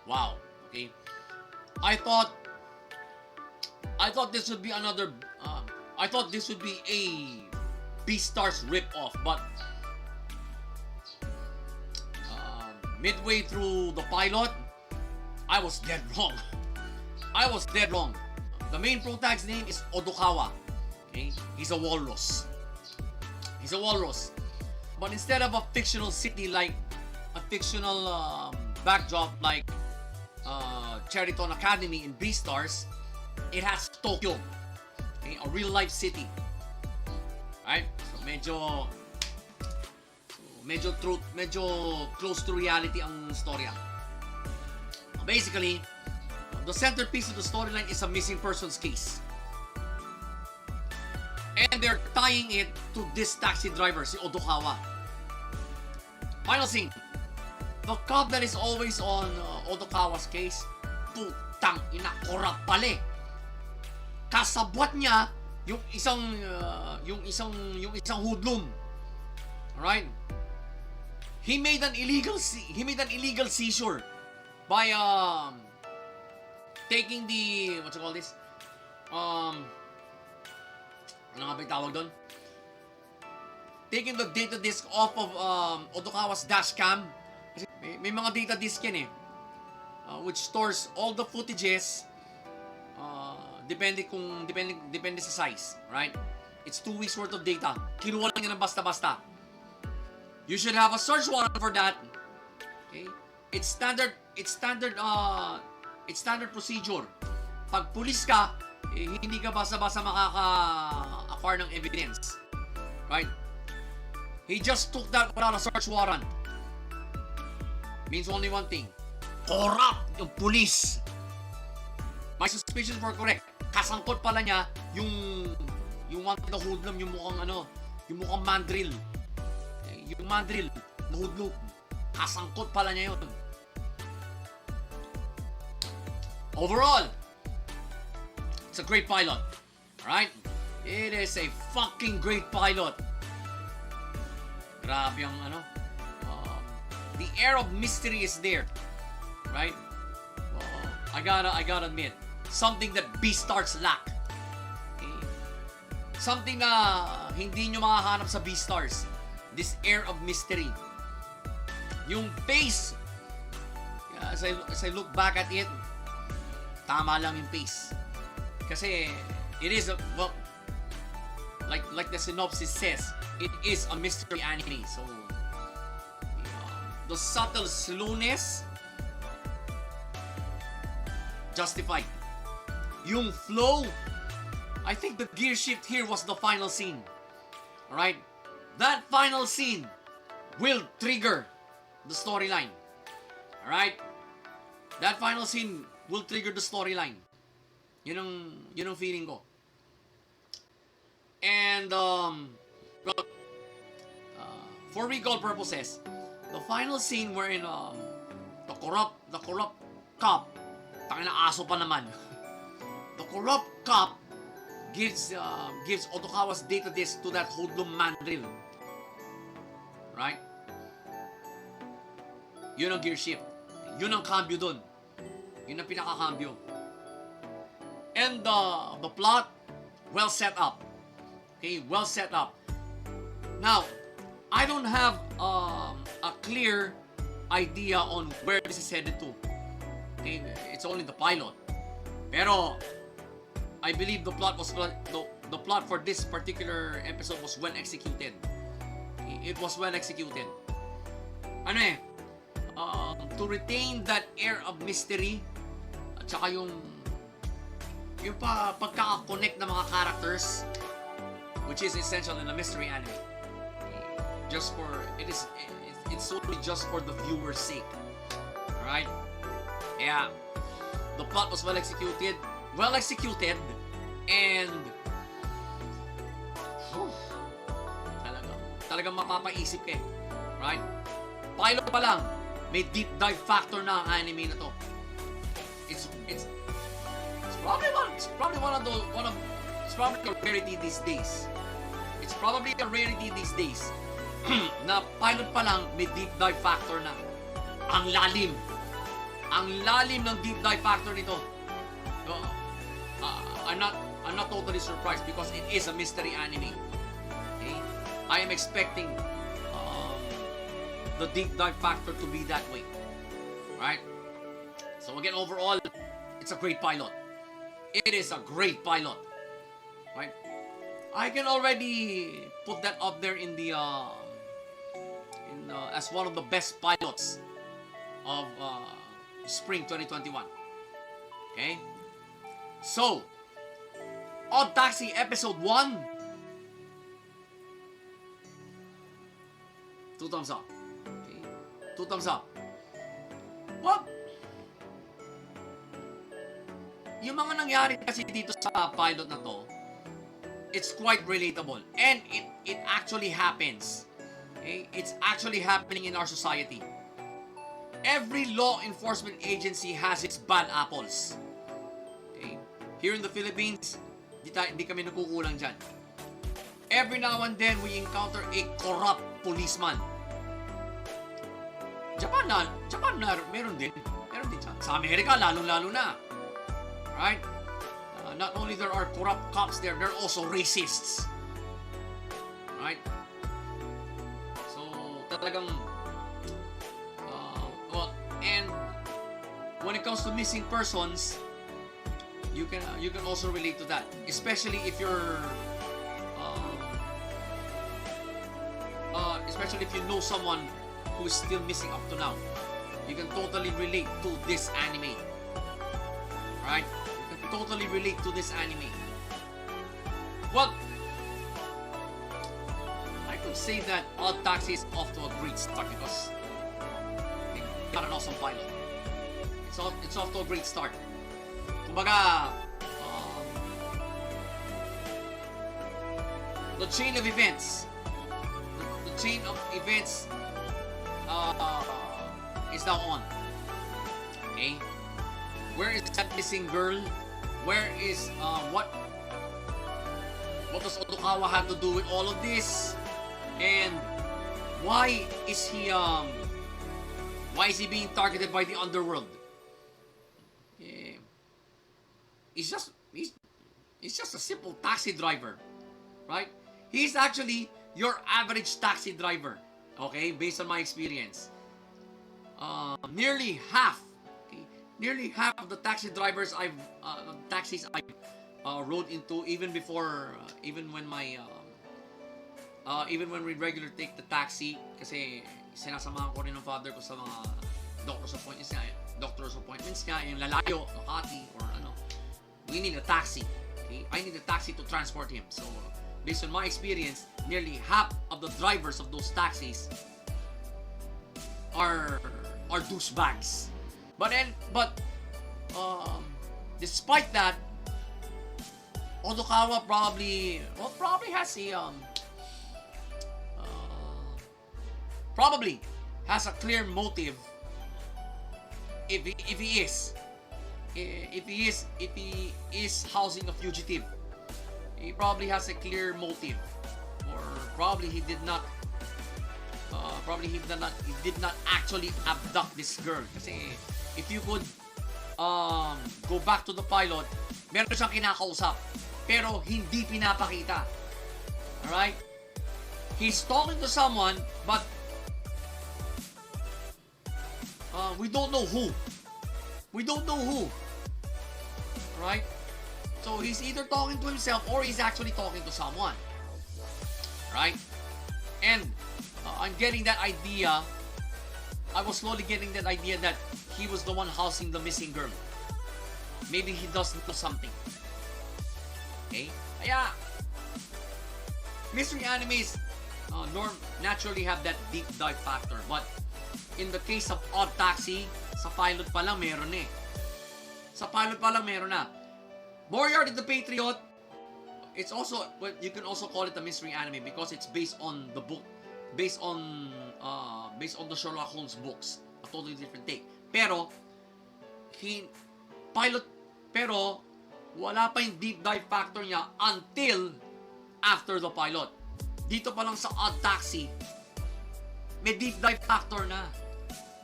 Wow. Okay. I thought this would be another. I thought this would be a Beastars rip-off, but midway through the pilot, I was dead wrong. I was dead wrong. The main protagonist's name is Odokawa. Okay, he's a walrus. He's a walrus. But instead of a fictional city like a fictional backdrop like Cheriton Academy in Beastars, it has Tokyo. Okay, a real life city. Right? So medyo close to reality ang storya. Basically, the centerpiece of the storyline is a missing persons case. And they're tying it to this taxi driver, si Odokawa. Final scene. The cop that is always on Odokawa's case, putang ina, korap pala. Kasabwat niya yung isang hoodlum. Alright? He made an illegal seizure by taking the, what you call this? Ano nga ba yung tawag doon? Taking the data disk off of Odokawa's dashcam. Kasi may mga data disk yan eh. Which stores all the footages depende sa size, right? It's 2 weeks worth of data. Kinuha lang yan ng basta-basta. You should have a search warrant for that. Okay? It's standard procedure. Pag pulis ka, hindi ka basta-basta makaka-acquire ng evidence. Right? He just took that without a search warrant. Means only one thing. Corrupt yung pulis. My suspicions were correct. Kasangkot pala niya yung one the hoodlum, yung mukhang mandrill. Yung mandrill, na hoodlum. Kasangkot pala niya yun. Overall, it's a great pilot. Alright? It is a fucking great pilot. Grabe yung the air of mystery is there. Right? I gotta admit, something that Beastars lack. Okay? Something na hindi nyo makahanap sa Beastars. This air of mystery. Yung pace, as I look back at it, tama lang yung pace. Kasi it is like the synopsis says, it is a mystery anime. So the subtle slowness justified. Yung flow, I think the gear shift here was the final scene. Alright? That final scene will trigger the storyline. Alright? That final scene will trigger the storyline. Yun ang feeling ko. And for recall purposes, the final scene wherein the corrupt cop, tangina aso pa naman. The corrupt cop gives Odokawa's data disk to that hoodlum mandrill. Right? Yun ang gear shift. Yun ang cambio dun. Yun ang pinaka-cambio. And the plot, well set up. Okay, well set up. Now, I don't have a clear idea on where this is headed to. Okay, it's only the pilot. Pero I believe the plot for this particular episode was well executed. It was well executed. Ano eh, to retain that air of mystery at saka yung pagkaka-connect ng mga characters, which is essential in a mystery anime. It's solely just for the viewer's sake. Alright? Yeah. The plot was well executed, and talagang mapapaisip ka eh. Right? Pilot pa lang, may deep dive factor na ang anime na to. It's probably a rarity these days. It's probably a rarity these days. Na pilot pa lang, may deep dive factor na. Ang lalim. Ang lalim ng deep dive factor nito. I'm not totally surprised because it is a mystery anime. Okay? I am expecting the deep dive factor to be that way. Right? So again, overall, it's a great pilot. It is a great pilot. Right? I can already put that up there in the as one of the best pilots of spring 2021. Okay? So, Odd Taxi Episode 1. 2 thumbs up. Okay? 2 thumbs up. Well, yung mga nangyari kasi dito sa pilot na to, it's quite relatable. And it actually happens. Okay? It's actually happening in our society. Every law enforcement agency has its bad apples. Okay? Here in the Philippines, di kami nagkukulang dyan. Every now and then, we encounter a corrupt policeman. Japan na, meron din dyan. Sa Amerika, lalong-lalo na. Right? Not only there are corrupt cops there are also racists. Right? So, talagang and when it comes to missing persons, you can also relate to that, especially if you're especially if you know someone who is still missing up to now. You can totally relate to this anime. Right? You can totally relate to this anime. Well, I could say that Odd Taxi is off to a great start because they got an awesome pilot. It's off to a great start. Kumbaga, the chain of events, is now on. Okay? Where is that missing girl? Where is what does Otokawa have to do with all of this? And why is he being targeted by the underworld? He's just a simple taxi driver, right? He's actually your average taxi driver, okay? Based on my experience, nearly half of the taxi drivers taxis I rode into, even when we regularly take the taxi, kasi sinasamahan ko rin ng father ko sa mga doctor's appointments niya, yung lalayo, Makati, or ano. We need a taxi. Okay? I need a taxi to transport him. So, based on my experience, nearly half of the drivers of those taxis are douchebags. But despite that, Otokawa probably has a clear motive. If he is housing a fugitive, he probably has a clear motive, or probably he did not actually abduct this girl. Kasi if you could go back to the pilot, meron siyang kinakausap pero hindi pinapakita. Alright? He's talking to someone, but we don't know who. Right? So he's either talking to himself or he's actually talking to someone. Right? And I'm getting that idea. I was slowly getting that idea that he was the one housing the missing girl. Maybe he does know something. Okay? Kaya, mystery animes naturally have that deep dive factor. But in the case of Odd Taxi, sa pilot pa lang meron eh. Moriarty the Patriot, it's also, well, you can also call it a mystery anime because it's based on the book, based on the Sherlock Holmes books. A totally different take. Pero wala pa yung deep dive factor niya until after the pilot. Dito pa lang sa Odd Taxi, may deep dive factor na.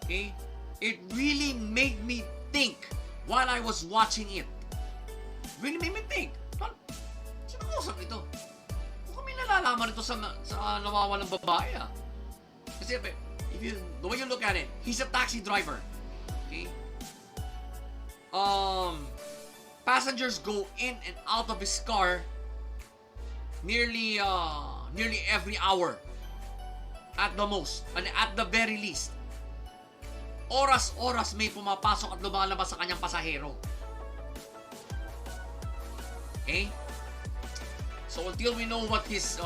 Okay? It really made me think while I was watching it. Really made me think. Sino kausap ito? Kung kami nalalaman ito sa nawawalang babae ah. Kasi the way you look at it, he's a taxi driver. Okay? Passengers go in and out of his car nearly every hour. At the most, and at the very least. Oras-oras may pumapasok at lumalabas sa kanyang pasahero. Okay? So until we know what his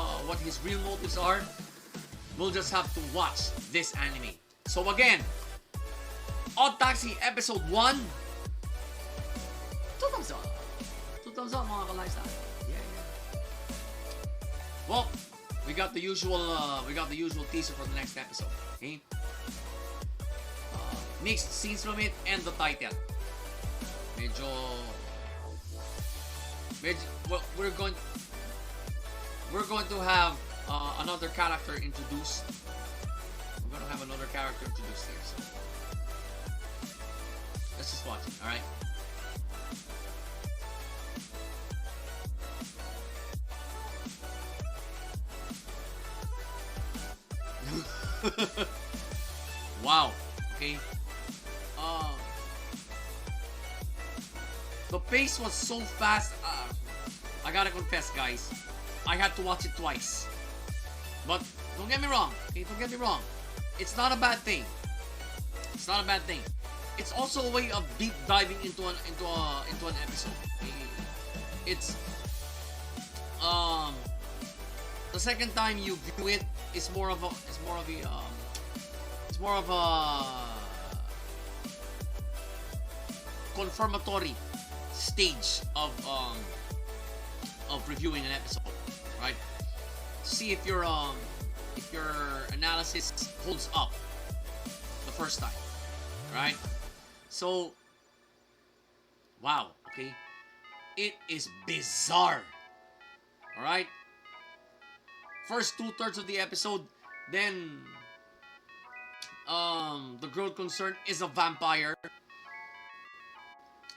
real motives are, we'll just have to watch this anime. So again, Odd Taxi Episode 1. 2 thumbs up. 2 thumbs up mga ka-lifestyle. Yeah. Well, we got the usual teaser for the next episode. Okay? Mixed scenes from it and the title. Well, we're going to have another character introduced. We're going to have another character introduced here. So let's just watch it. All right. Wow. Okay. The pace was so fast. I gotta confess, guys, I had to watch it twice. But don't get me wrong. Okay, don't get me wrong. It's not a bad thing. It's not a bad thing. It's also a way of deep diving into an episode. Okay? It's the second time you view it, it's more of a confirmatory stage of reviewing an episode, right? See if your analysis holds up the first time, right? So, wow, okay, it is bizarre. All right, first 2/3 of the episode, then the girl concerned is a vampire.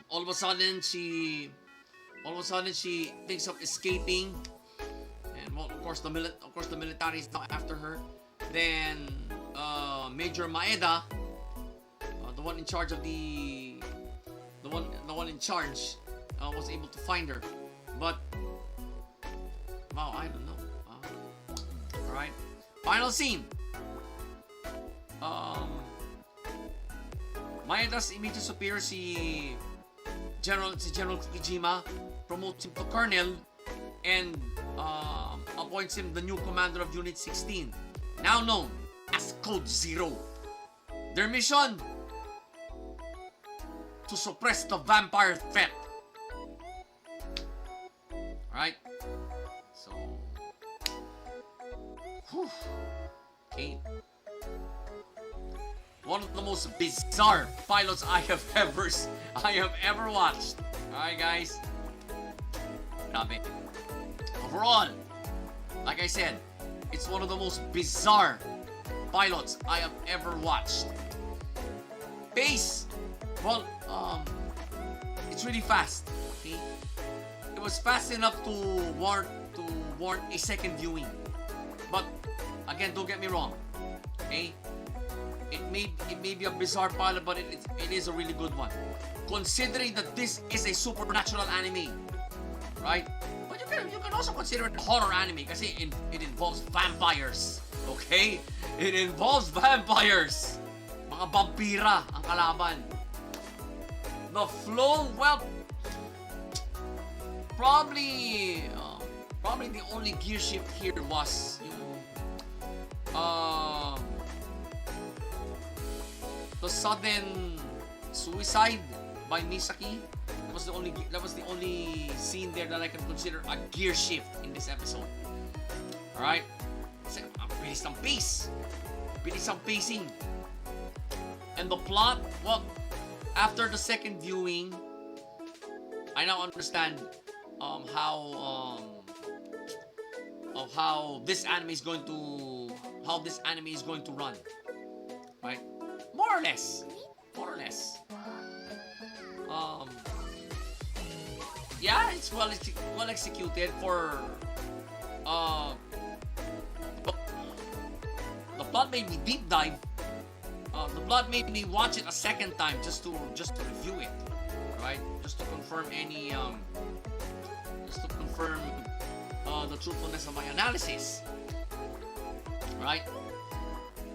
All of a sudden she thinks of escaping, and well, of course the military is now after her. Then Major Maeda, the one in charge of was able to find her, but wow, I don't know. All right, final scene. Maeda's immediate superior, si General Kijima, promotes him to Colonel and appoints him the new commander of Unit 16, now known as Code Zero. Their mission: to suppress the vampire threat. Alright? So, whew. Okay. One of the most bizarre pilots I have ever watched. Alright, guys. Grabe. Overall, like I said, it's one of the most bizarre pilots I have ever watched. Pace, well, it's really fast. Okay, it was fast enough to warrant a second viewing. But again, don't get me wrong. Okay. It may be a bizarre pilot, but it is a really good one. Considering that this is a supernatural anime, right? But you can also consider it a horror anime kasi it involves vampires. Okay? It involves vampires. Mga vampira ang kalaban. The flow, well, probably the only gear shift here was the sudden suicide by Misaki. That was the only scene there that I can consider a gear shift in this episode. Alright? Ang bilis ng pace. Bilis ang pacing. And the plot, well, after the second viewing, I now understand how this anime is going to run. Right? More or less. more or less. Yeah, it's well executed for the plot made me deep dive. The plot made me watch it a second time just to review it, right? Just to confirm the truthfulness of my analysis, right?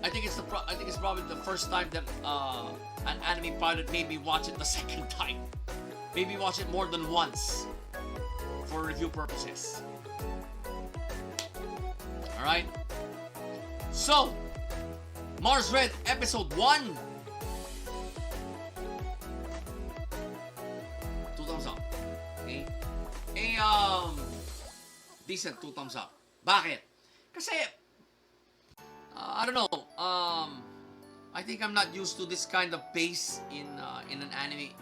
I think it's probably the first time that an anime pilot made me watch it the second time. Made me watch it more than once for review purposes. All right. So, Mars Red episode 1. 2 thumbs up. Okay. Decent 2 thumbs up. Bakit? Kasi I don't know. I think I'm not used to this kind of pace in an anime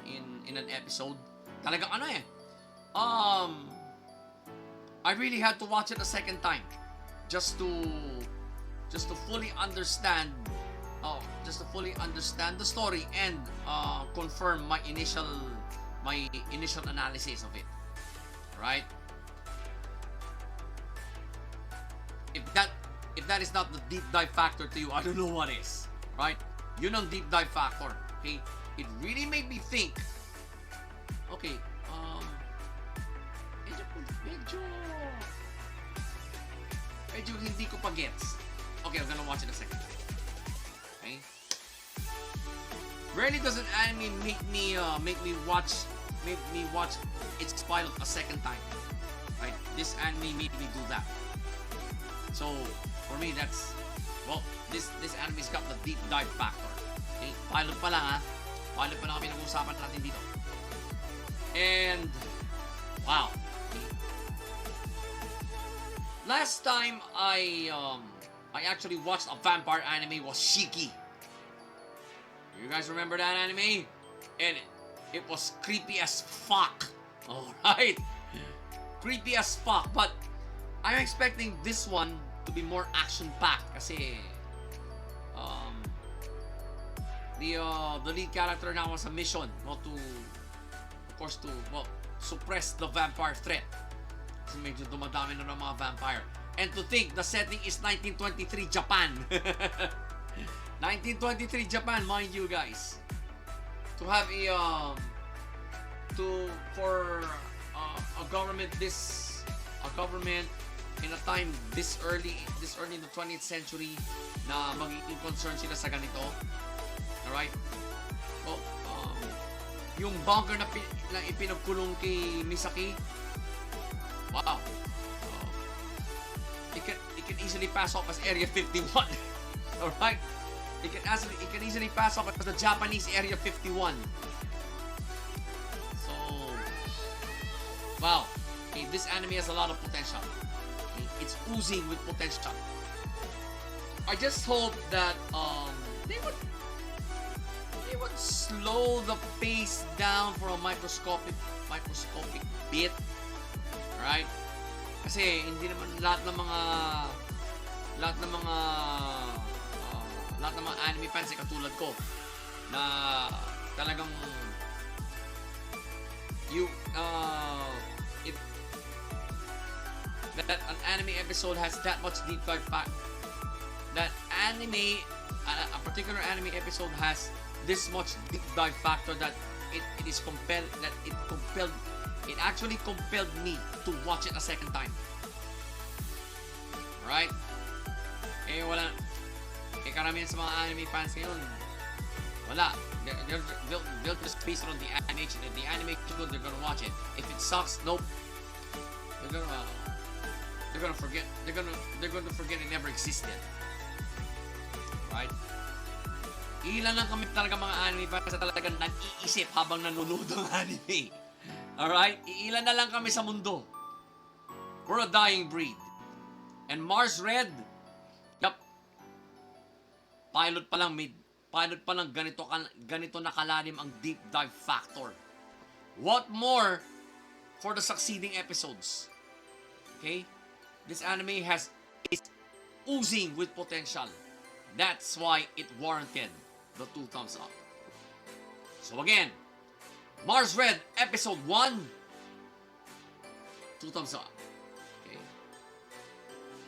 in an episode. Talagang ano eh. I really had to watch it a second time just to fully understand the story and confirm my initial analysis of it. Right? If that is not the deep dive factor to you, I don't know what is. Right? Yun ang deep dive factor. Okay? It really made me think. Okay, medyo hindi ko pa gets. Okay, I'm gonna watch it a second. Okay? Rarely does an anime make me watch its pilot a second time. Right? This anime made me do that. So, for me, that's, well, this anime's got the deep dive factor. Okay? Pilot pa lang ha. Pilot pa lang kami nag-uusapan natin dito. And, wow. Okay. Last time I actually watched a vampire anime was Shiki. You guys remember that anime? And it was creepy as fuck. Alright? Creepy as fuck. But I'm expecting this one to be more action-packed kasi the lead character now has a mission, to suppress the vampire threat. Kasi medyo dumadami na ng mga vampire. And to think, the setting is 1923 Japan. 1923 Japan, mind you guys. To have a government in a time this early in the 20th century na magiging concerned sila sa ganito. Alright? Well, yung bunker na ipinagkulong kay Misaki, wow. It can easily pass off as Area 51. Alright? It can easily pass off as the Japanese Area 51. So, wow. Okay, this anime has a lot of potential. Okay, it's oozing with potential. I just hope that they would slow the pace down for a microscopic bit. Right? Kasi hindi naman lahat ng mga anime fans ay katulad ko na talagang if that an anime episode has that much deep dive fact, that anime a particular anime episode has this much deep dive factor that it actually compelled me to watch it a second time. Right? Karamihan sa mga anime fans ngayon, wala. They'll just base it on the animation. If the animation is good, they're gonna watch it. If it sucks, nope. They're gonna forget. They're gonna forget it never existed. Right? Ilan lang kami talaga mga anime fans na talagang nag-iisip habang nanonood ng anime. Alright? Ilan na lang kami sa mundo. We're a dying breed. And Mars Red, yup, pilot pa lang ganito na kalalim ang deep dive factor. What more for the succeeding episodes? Okay? This anime is oozing with potential. That's why it warranted the 2 thumbs up. So again, Mars Red Episode 1, 2 thumbs up. Okay.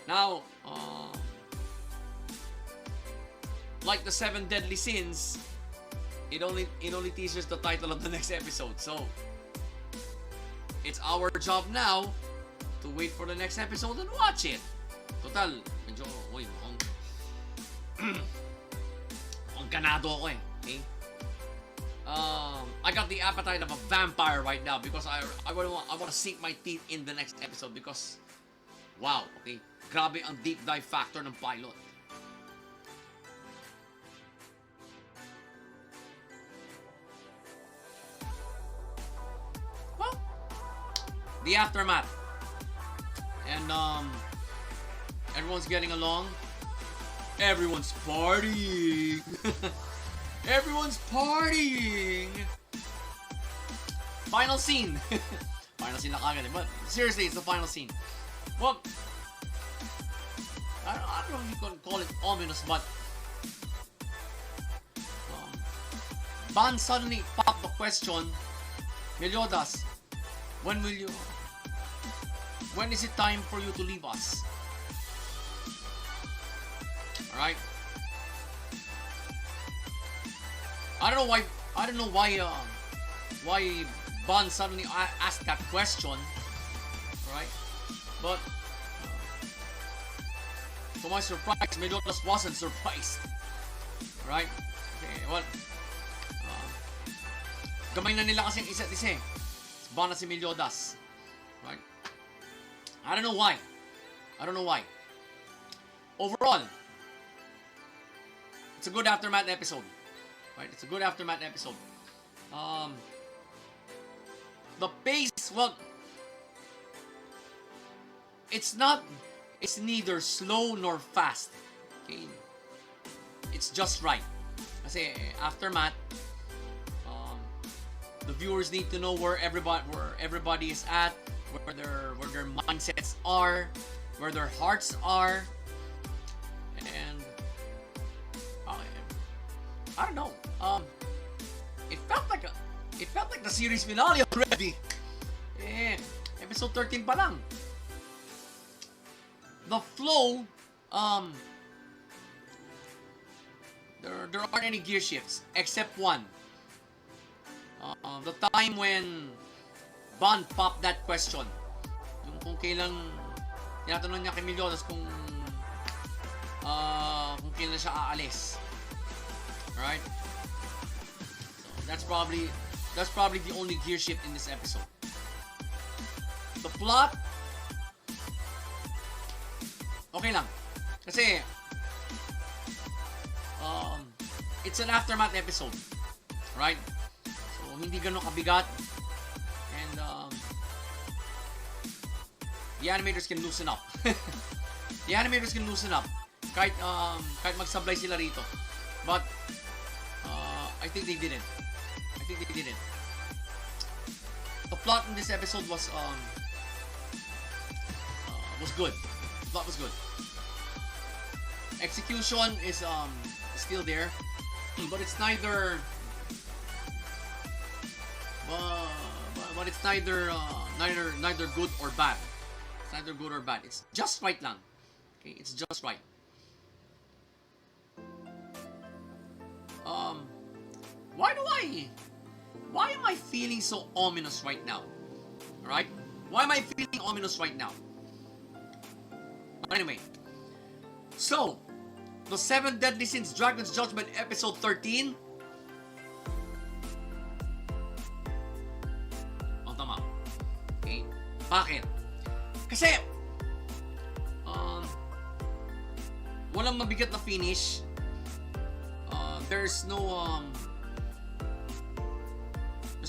Now, like the 7 Deadly Sins, it only teases the title of the next episode. So, it's our job now to wait for the next episode and watch it. Total, medyo, mukhang ganado ako eh. Okay? I got the appetite of a vampire right now because I want to sink my teeth in the next episode because, wow, okay, grabe ang deep dive factor ng pilot. Well, the aftermath. And, everyone's getting along. Everyone's partying. Everyone's partying. Final scene. Final scene na kagad eh. But seriously, it's the final scene. Well, I don't know if you can call it ominous, but Ban suddenly popped the question, Meliodas, when is it time for you to leave us? Alright? I don't know why Ban suddenly asked that question, right? But to my surprise, Meliodas wasn't surprised, right? Okay, well, gamay na nila kasi isa't isa eh. Ban na si Meliodas, right? I don't know why. Overall, it's a good aftermath episode. Right? It's a good aftermath episode. The pace, well, it's neither slow nor fast. Okay? It's just right. Kasi aftermath, the viewers need to know where everybody is at, where their mindsets are, where their hearts are, and I don't know. It felt like the series finale already. Episode 13 pa lang. The flow, there aren't any gear shifts except one. The time when Ban popped that question. Yung kung kailan tinatanong niya kay Meliodas kung kailan siya aalis. Right? So that's probably the only gear shift in this episode. The plot, okay lang. Kasi it's an aftermath episode. Right? So hindi ganun kabigat. And the animators can loosen up. The animators can loosen up. Kahit magsablay sila rito. But I think they didn't. The plot in this episode was good. The plot was good. Execution is still there, but it's neither good or bad. It's neither good or bad. It's just right lang. Okay, it's just right. Why am I feeling so ominous right now? Alright? Why am I feeling ominous right now? Anyway, so the 7 Deadly Sins Dragon's Judgment episode 13. Ang tama. Okay? Bakit? Kasi walang mabigat na finish. There's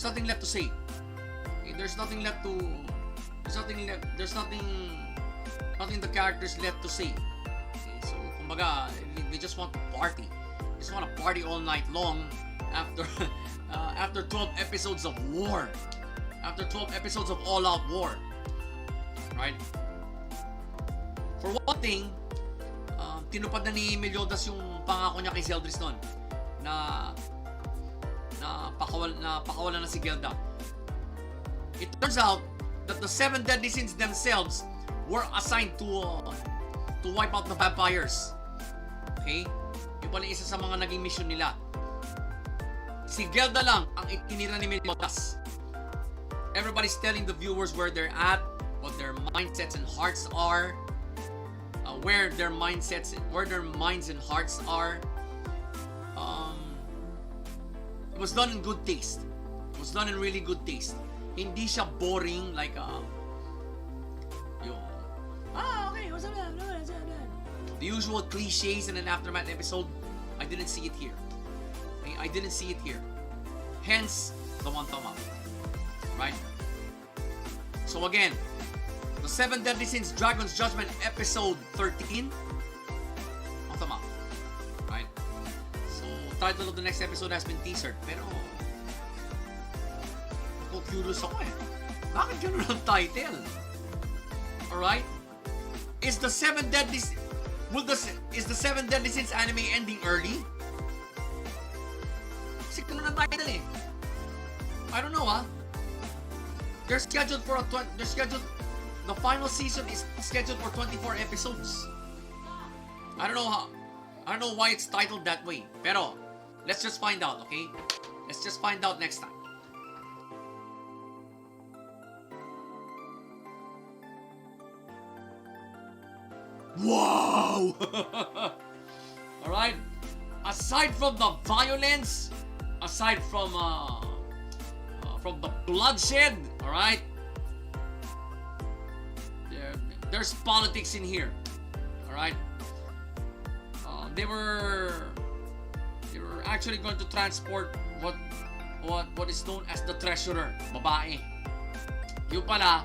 nothing left to say. Okay, there's nothing the characters left to say. Okay, so kumbaga, they just want to party. They just want to party all night long after 12 episodes of war. After 12 episodes of all-out war. Right? For one thing, tinupad na ni Meliodas yung pangako niya kay Zeldris noon na pakawalan na si Gelda. It turns out that the 7 deadly sins themselves were assigned to wipe out the vampires. Okay? Yung pala isa sa mga naging mission nila. Si Gelda lang ang itinira ni Meliodas. Everybody's telling the viewers where they're at, what their mindsets and hearts are, where their minds and hearts are. It was done in good taste. It was done in really good taste. Hindi siya boring like okay, what's up? The usual cliches in an aftermath episode. I didn't see it here. Okay? I didn't see it here. Hence the one thumb up. Right? So again, the 7 Deadly Sins Dragon's Judgment episode 13. One thumb up. Right? So title of the next episode has been teasered. Pero ako curious ako eh. Bakit ganun ang title? Alright? Is the 7 Deadly Sins anime ending early? Kasi ganun ang title eh. I don't know They're scheduled the final season is scheduled for 24 episodes. I don't know why it's titled that way. Pero let's just find out, okay? Let's just find out next time. Wow! Alright? Aside from the violence, aside from the bloodshed, alright? There's politics in here. Alright? They were actually going to transport what is known as the treasurer, babae. Yung pala,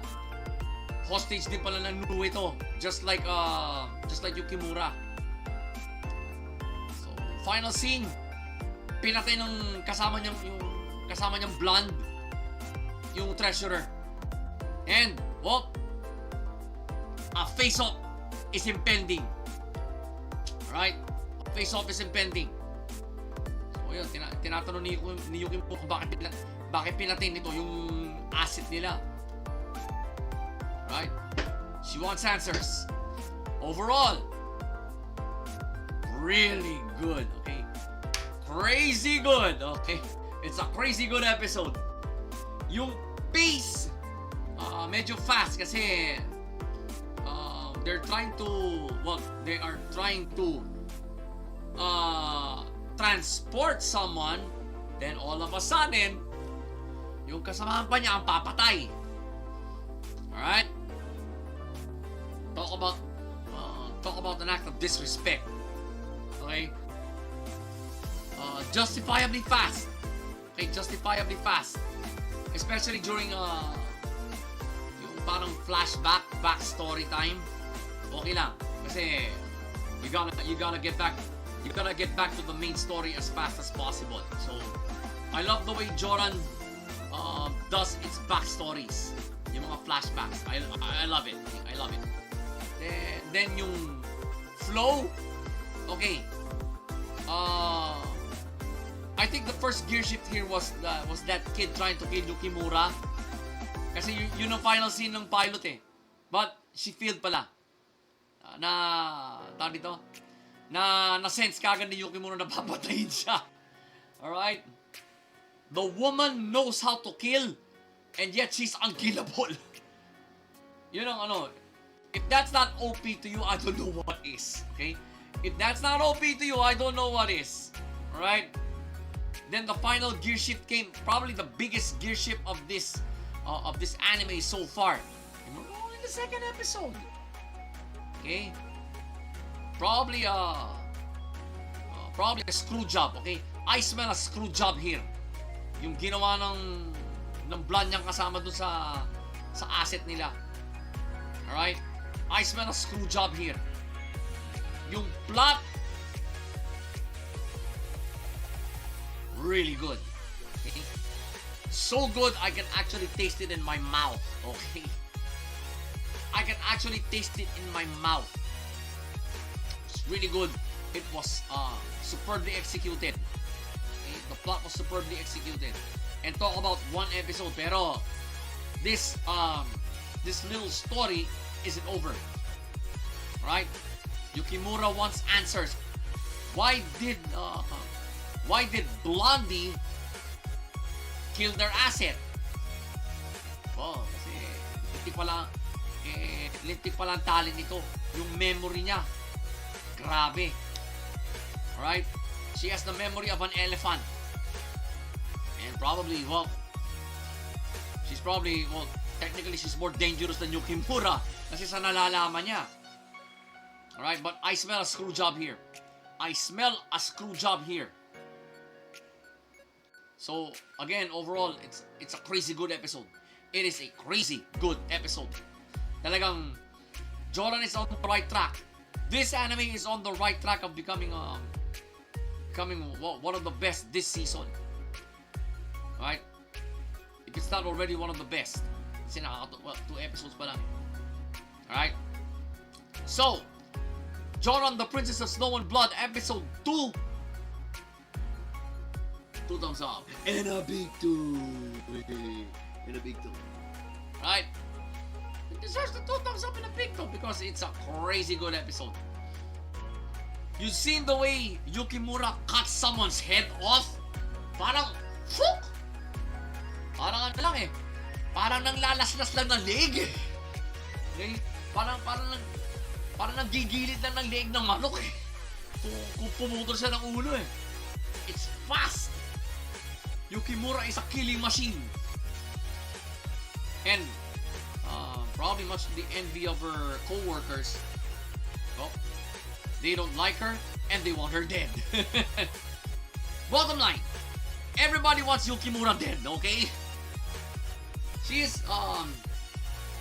hostage din pala ng Nuru ito, just like Yukimura. So, final scene, pinatay ng kasama niyang blonde, yung treasurer. And, a face-off is impending. Alright? A face-off is impending. So, yun, tinatanong ni Yukimura kung bakit pinatay nito yung asset nila. Right? She wants answers. Overall, really good, okay? Crazy good, okay? It's a crazy good episode. Yung pace, medyo fast kasi they are trying to transport someone, then all of a sudden, yung kasamahan pa niya ang papatay. Alright? Talk about an act of disrespect. Okay? Justifiably fast. Okay, justifiably fast. Especially during yung parang flashback, backstory time. Okay lang. Kasi you gotta get back to the main story as fast as possible. So I love the way Joran does its backstories. Yung mga flashbacks. I love it. I love it. Then yung flow, okay. I think the first gear shift here was that kid trying to kill Yukimura. Kasi yun ang final scene ng pilot eh. But she failed pala. Na-sense kagad ni Yukimura na papatayin siya. Alright? The woman knows how to kill, and yet she's unkillable. Yun ang if that's not OP to you, I don't know what is. Okay? If that's not OP to you, I don't know what is. Alright? Then the final gear shift came, probably the biggest gear shift of this anime so far. And we're only in the second episode. Okay? Probably a screw job, okay? I smell a screw job here. Yung ginawa ng blonde niyang kasama dun sa asset nila. Alright? I smell a screw job here. Yung plot, really good. Okay? So good, I can actually taste it in my mouth. Okay? I can actually taste it in my mouth. It's really good. It was superbly executed. Okay? The plot was superbly executed. And talk about one episode, pero this little story isn't over. Right? Yukimura wants answers. Why did Blondie kill their asset? Oh, kasi lintik pala ang talent nito. Yung memory niya. Grabe. Alright? She has the memory of an elephant. And probably, technically she's more dangerous than Yukimura kasi sa nalalaman niya. Alright, but I smell a screw job here. So, again, overall, it's a crazy good episode. It is a crazy good episode. Talagang, Joran is on the right track. This anime is on the right track of becoming one of the best this season. Right? If it's not already one of the best. Kasi 2 episodes pa lang. Alright? So, Joran, the Princess of Snow and Blood, episode 2. 2 thumbs up. And a big 2. Right? It deserves the 2 thumbs up and a big 2 because it's a crazy good episode. You've seen the way Yukimura cuts someone's head off? Parang, fuck! Parang ano lang eh. Parang nang lalaslas lang ng leg eh. Okay? Parang nagigilid lang ng leg ng manok eh. Kung pumutol siya ng ulo eh. It's fast! Yukimura is a killing machine. And, probably much to the envy of her co-workers. Well, they don't like her and they want her dead. Bottom line, everybody wants Yukimura dead, okay? She is,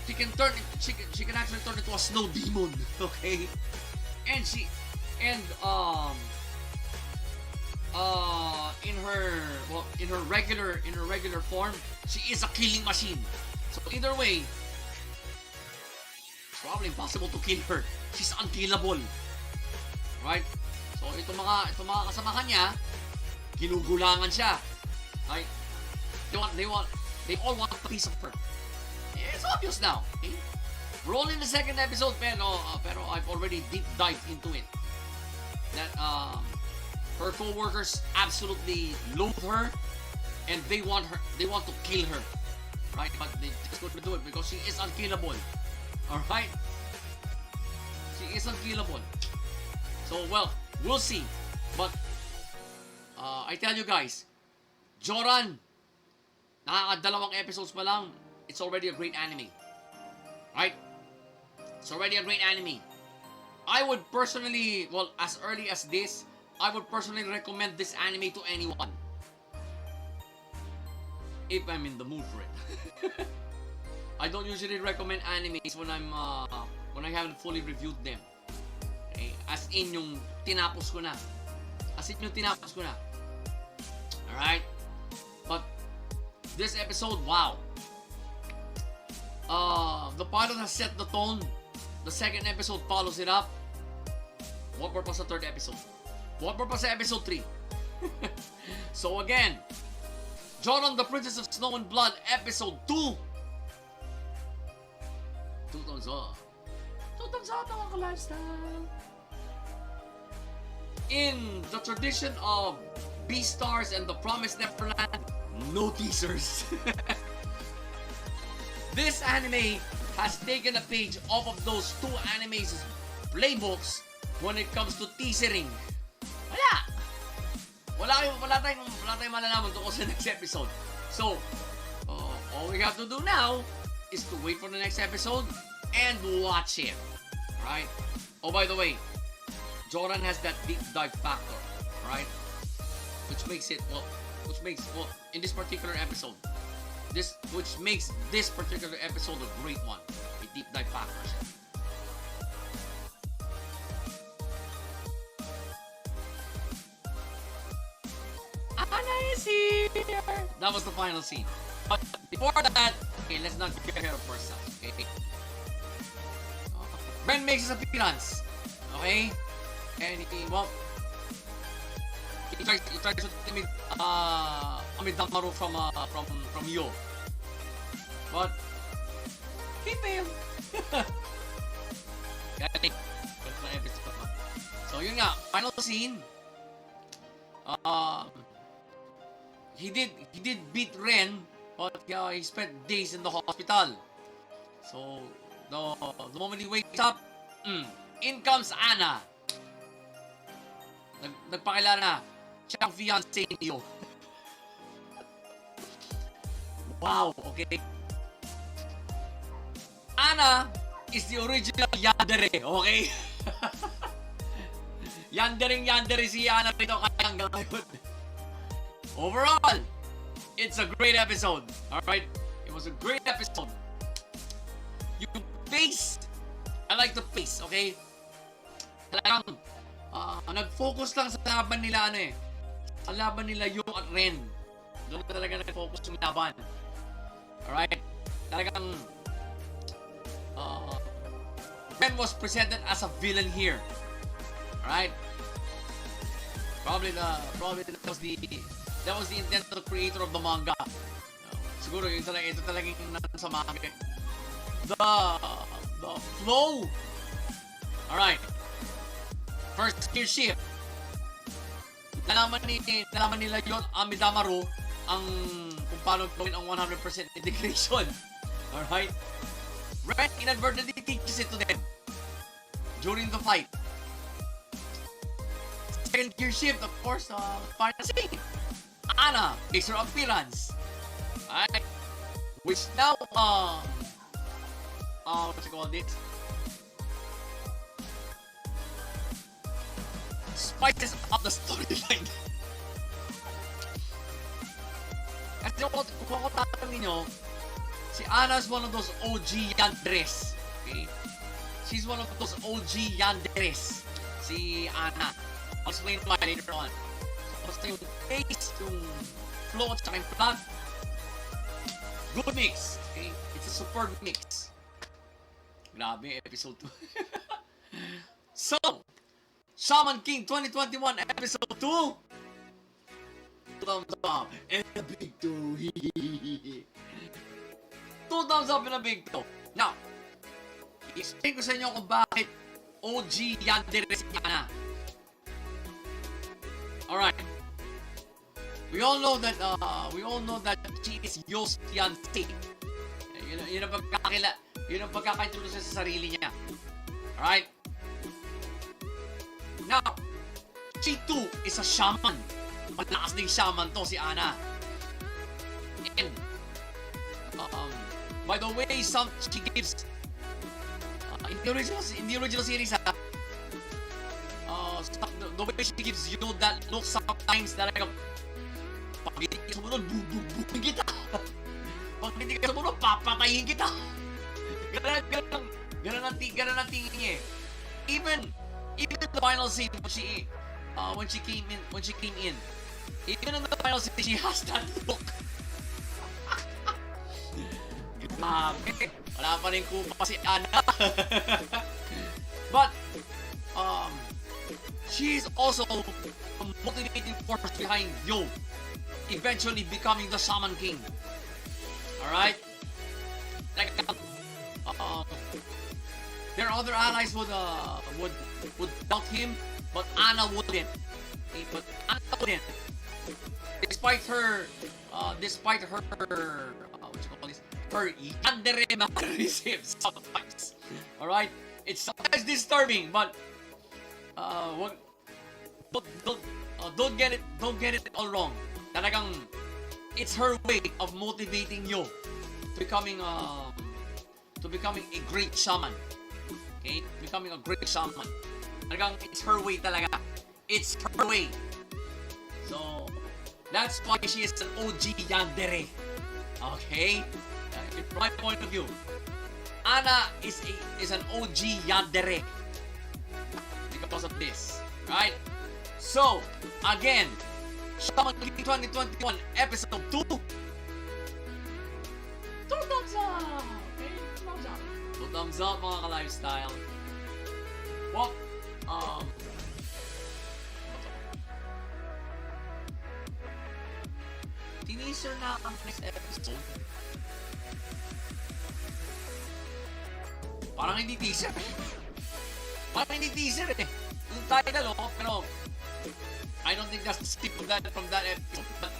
she can actually turn into a snow demon, okay? And in her regular form, she is a killing machine. So either way, it's probably impossible to kill her. She's unkillable. Right? So itong mga kasamahan niya, ginugulangan siya. Right? They all want a piece of her. It's obvious now. Okay? We're only in the second episode, pero I've already deep dived into it. That her co-workers absolutely loathe her, and they want to kill her. Right? But they just couldn't do it because she is unkillable. Alright? She is unkillable. So, well, we'll see. But, I tell you guys, Joran, nakakadalawang episodes pa lang, it's already a great anime. Right? It's already a great anime. I would personally, as early as this, I would personally recommend this anime to anyone. If I'm in the mood for it. I don't usually recommend animes when I haven't fully reviewed them. Okay? As in yung tinapos ko na. Alright? But this episode, wow. The pilot has set the tone. The second episode follows it up. What more pa sa third episode? What more pa sa episode 3? So again, Joran, the Princess of Snow and Blood, episode 2. 2 thumbs up. 2 thumbs up, mga ka-lifestyle. In the tradition of Beastars and the Promised Neverland, no teasers. This anime has taken a page off of those 2 animes' playbooks when it comes to teasering. Wala tayong malalaman tungkol sa next episode. So, all we have to do now is to wait for the next episode and watch it. Right? Oh, by the way, Joran has that deep dive factor, right? Which makes in this particular episode, which makes this particular episode a great one. A deep dive factor. Anna is here! That was the final scene. But before that, okay, let's not get ahead of ourselves, okay? Ren makes his appearance, okay? And he tries to timid Amidamaru from Yo. But he failed. Galing. So yun nga, final scene. He did beat Ren, but he spent days in the hospital. So the moment he wakes up, in comes Ana. Nagpakilala na siya ang fiancé ni Yo. Wow, okay. Ana is the original yandere, okay? Yandere si Ana rito kaya hanggang ngayon. Overall, it's a great episode. Alright? It was a great episode. Yung pace, I like the pace, okay? Talagang, nag-focus lang sa laban nila, sa laban nila Yo at Ren. Doon talaga nag-focus yung laban. Alright? Talagang, Ren was presented as a villain here. Alright? Probably that was the intent of the creator of the manga. Siguro ito talaga yung nasa manga. The flow. Alright. First gear shift. Nalaman nila yun, Amidamaru, kung paano gawin ang 100% integration. Alright? Ren inadvertently teaches it to them during the fight. Second gear shift, of course, final scene. Ana makes her appearance. Alright? Which now, what you call this? Spices up the storyline. Kasi kung ako tatanungin nyo, si Ana is one of those OG yanderes. Okay? She's one of those OG yanderes. Si Ana. I'll explain why later on. So, basta yung taste, yung flow, at saka yung plot. Good mix. Okay? It's a superb mix. Grabe, episode 2. So, Shaman King 2021 episode 2. 2 thumbs up and a big 2. 2 thumbs up and a big 2. Now, i-explain ko sa inyo kung bakit OG yandere si Ana. Alright. We all know that she is Yo's fiancé. Yun ang pagkakaintulong siya sa sarili niya. Alright? Now, she too is a shaman. Malakas ding shaman to, si Ana. And, by the way, she gives, in the original series, the way she gives you that look sometimes talaga, pag hindi ka sumunod, bububuhin kita. Pag hindi ka sumunod, papatayin kita. Ganun ang tingin niya. Even the final scene when she came in, even in the final scene, she has that look. Grabe, wala pa rin kupa si Ana. But she is also a motivating force behind Yo eventually becoming the Shaman King. Alright? Like, their other allies would doubt him, but Ana wouldn't. Okay? But Ana wouldn't. Despite her what you call this? Her yandere mannerisms sometimes. Alright? It's sometimes disturbing, but don't get it all wrong. Talagang it's her way of motivating Yo to becoming a great shaman. Okay? Becoming a great shaman. Talagang it's her way talaga. It's her way. So that's why she is an OG yandere. Okay? From my point of view, Ana is an OG yandere because of this, right? So, again, Shaman King 2021 episode 2. 2 thumbs up! Okay, 2 thumbs up. 2 thumbs up, mga ka-lifestyle. Well, teaser na ang next episode. Parang hindi teaser. Parang hindi teaser eh. Yung title pero I don't think that's the skip from that episode. But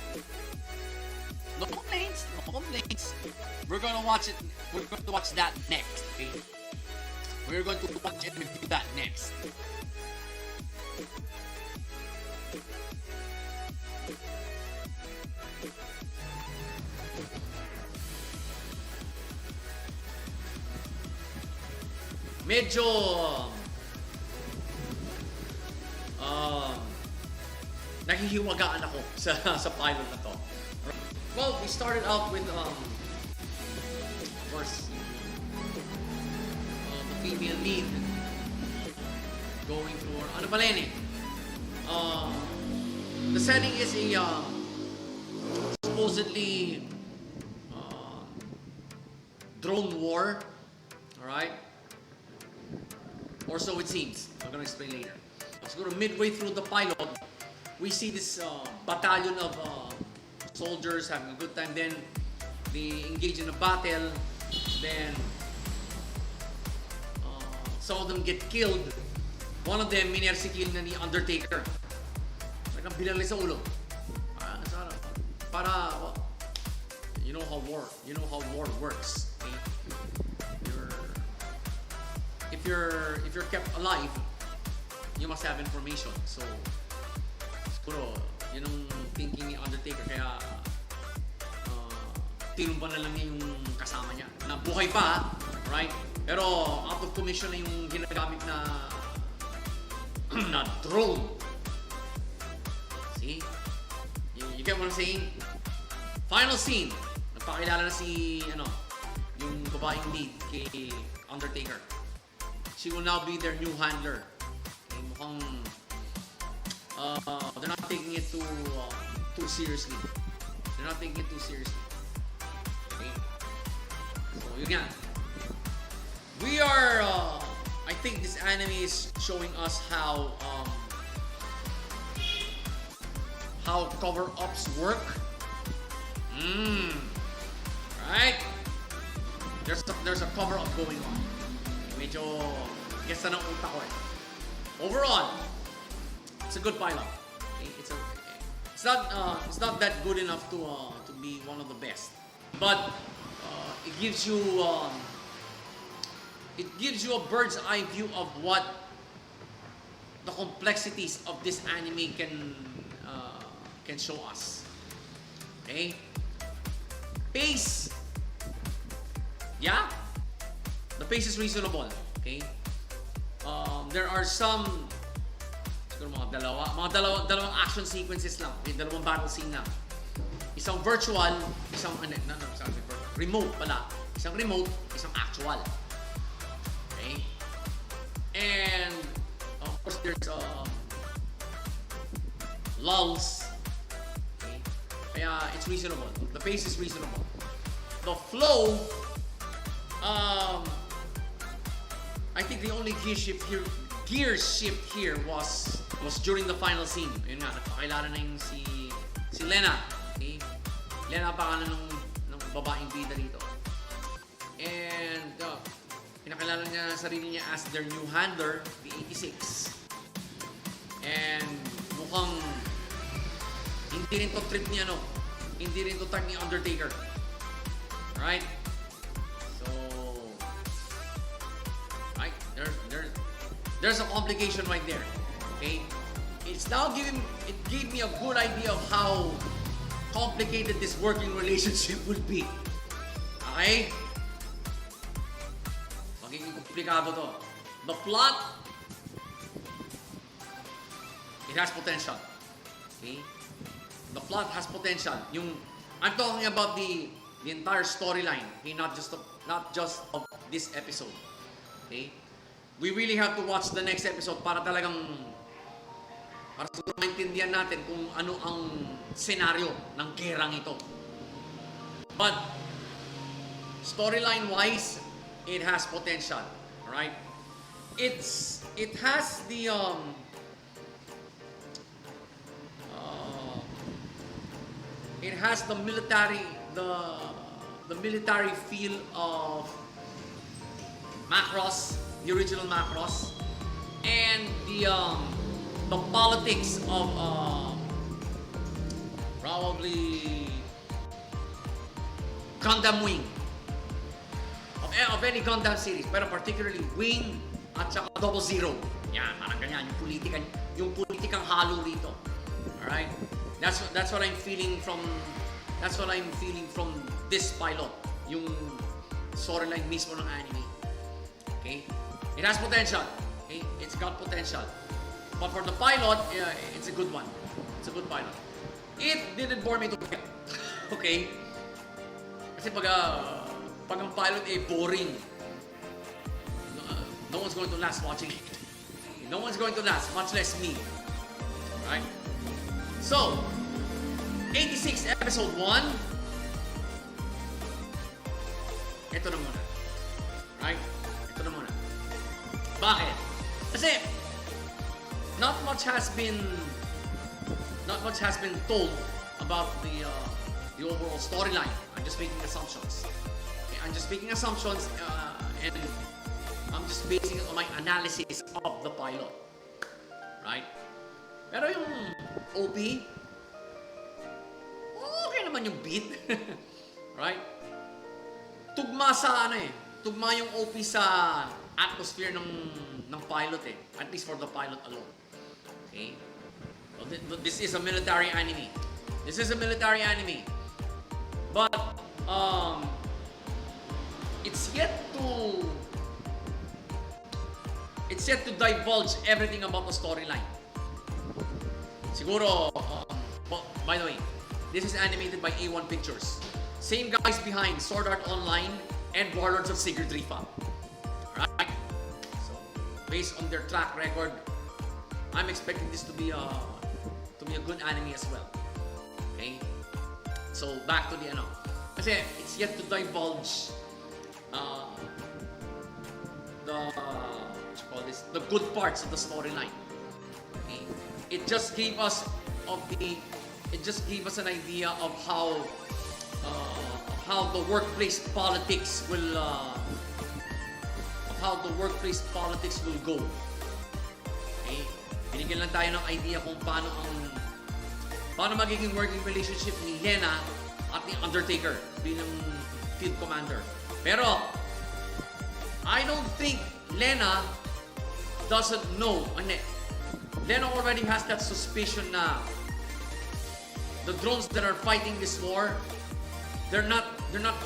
no complaints. We're gonna watch it. We're going to watch that next. Okay? We're going to watch and review that next. Medyo nahihiwagaan ako sa pilot na to. Well, we started out with of course the female lead going through ano pala yun eh. The setting is a supposedly drone war. Alright? Or so it seems. I'm gonna explain later. So midway through the pilot, we see this battalion of soldiers having a good time. Then they engage in a battle. Then some of them get killed. One of them, Moriarty kill na ni Undertaker. Like binali sa ulo. Para you know how war works. Okay? If you're kept alive, you must have information. So siguro yun ang thinking ni Undertaker, kaya tinumba na lang niya yung kasama niya na buhay pa, right? Pero out of commission na yung ginagamit na na drone. See? You get what I'm saying? Final scene. Nagpakilala na si yung babaeng lead kay Undertaker. She will now be their new handler. Okay, mukhang they're not taking it too seriously. They're not taking it too seriously. Okay. So yun nga. We are I think this anime is showing us how cover-ups work. Right? There's a cover-up going on. Medyo guess na ng utak ko eh. Overall, it's a good pilot. Okay? It's not that good enough to be one of the best, but it gives you a bird's eye view of what the complexities of this anime can show us. Okay? Pace. Yeah? The pace is reasonable. Okay? There are some siguro dalawang action sequences lang. Okay? Dalawang battle scene lang. Isang virtual, isang remote pala. Isang remote, isang actual. Okay? And of course there's lulls. Okay? Kaya it's reasonable. The pace is reasonable. The flow, I think the only gear shift here was during the final scene. Yun nga, nagpakilala na yung si Lena. Okay? Lena pa ng babaeng bida dito. And pinakilala niya sarili niya as their new handler, the 86. And mukhang hindi rin to trip ni Undertaker. Right? So right, there's a complication right there. Okay? It gave me a good idea of how complicated this working relationship would be. Okay? Magiging komplikado to. The plot, it has potential. Okay? The plot has potential. I'm talking about the entire storyline. Okay? Not just of this episode. Okay? We really have to watch the next episode para maintindihan natin kung ano ang senaryo ng gerang ito. But storyline wise, it has potential. Alright? It has the it has the military feel of Macross, the original Macross, and the politics of probably Gundam Wing, of any Gundam series, pero particularly Wing at saka 00. Yan, parang ganyan, yung politikang halo rito. Alright? That's what I'm feeling from this pilot, yung storyline mismo ng anime. Okay? It has potential. Okay? It's got potential. But for the pilot, it's a good one. It's a good pilot. It didn't bore me to death. Okay? Kasi pag ang pilot ay boring, no one's going to last watching it. No one's going to last, much less me. Right? So, 86 episode 1. Ito na muna. Right? Ito na muna. Bakit? Kasi, not much has been told about the overall storyline. I'm just making assumptions. Okay, I'm just making assumptions and I'm just basing it on my analysis of the pilot. Right? Pero yung OP, okay naman yung beat. Right? Tugma yung OP sa atmosphere ng pilot eh. At least for the pilot alone. Okay? So this is a military anime. This is a military anime. But it's yet to divulge everything about the storyline. Siguro, by the way, this is animated by A1 Pictures. Same guys behind Sword Art Online and Warlords of Sigurd Rifa. Right? So, based on their track record, I'm expecting this to be a good anime as well. Okay? So, back to the ano. Kasi it's yet to divulge the good parts of the storyline. Okay? It just gave us an idea of how the workplace politics will go. Okay? Binigyan lang tayo ng idea kung paano magiging working relationship ni Lena at ni Undertaker bilang field commander. Pero I don't think Lena doesn't know. Lena already has that suspicion na the drones that are fighting this war, they're not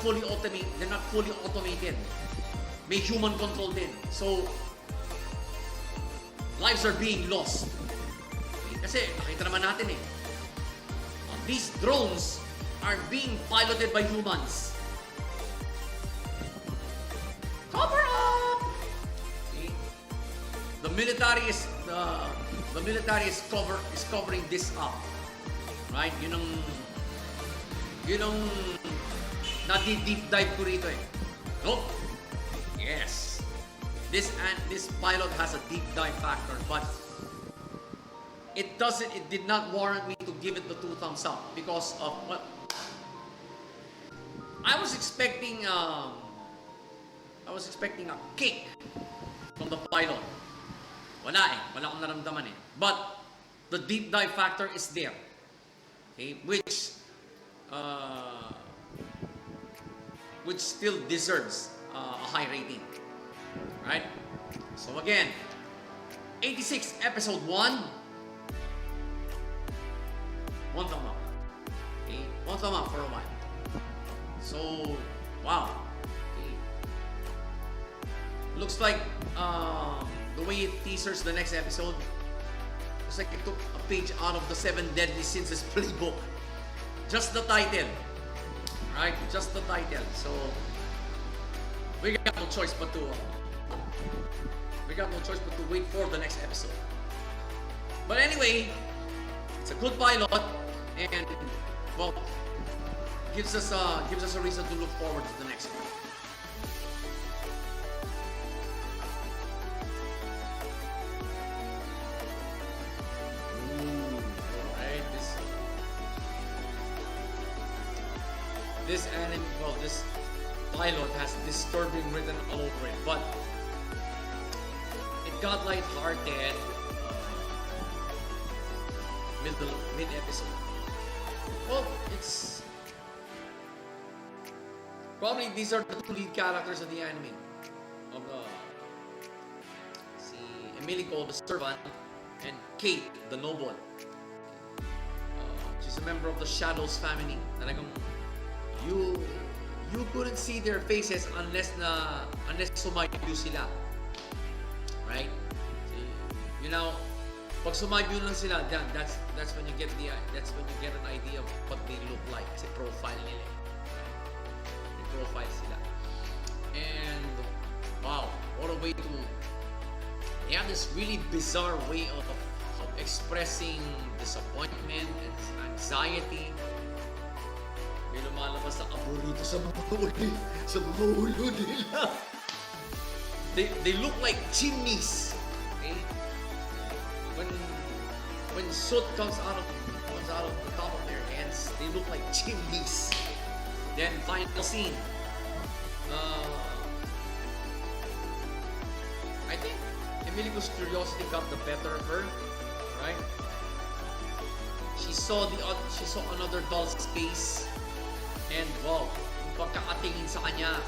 fully automated. May human control din. So lives are being lost. Kasi nakita naman natin these drones are being piloted by humans. Cover up! See? The military is covering this up. Right? Yun ang na-deep dive ko rito Nope. Yes. This pilot has a deep dive factor, but it did not warrant me to give it the 2 thumbs up because of what I was expecting a kick from the pilot. Wala akong naramdaman But the deep dive factor is there. Okay, which still deserves a high rating. Right? So again, 86 episode 1. 1 thumb up. Okay? 1 thumb up for a while. So, wow. Okay. Looks like the way it teasers the next episode, looks like it took a page out of the 7 Deadly Sins' playbook. Just the title. Right? Just the title. So, we got no choice but to wait for the next episode. But anyway, it's a good pilot and well, gives us a reason to look forward to the next one. this anime, well, this pilot has disturbing written all over it, but it got lighthearted mid episode. Well, it's probably these are the two lead characters of the anime. Of si Emilico, the servant, and Kate, the noble. She's a member of the Shadows family. Talagang you couldn't see their faces unless sumayu sila. Right? You know, pag sumayu lang sila, that's when you get an idea of what they look like. Kasi profile nila. May profile sila. And wow, what a way to... They have this really bizarre way of expressing disappointment and anxiety. May lumalabas na aborito sa mga ulo nila. They look like chimneys. Okay? When soot comes out of the top of their heads, they look like chimneys. Then final scene. I think Emilico's curiosity got the better of her, right? She saw another doll's face, and wow, yung pagkakatingin sa kanya,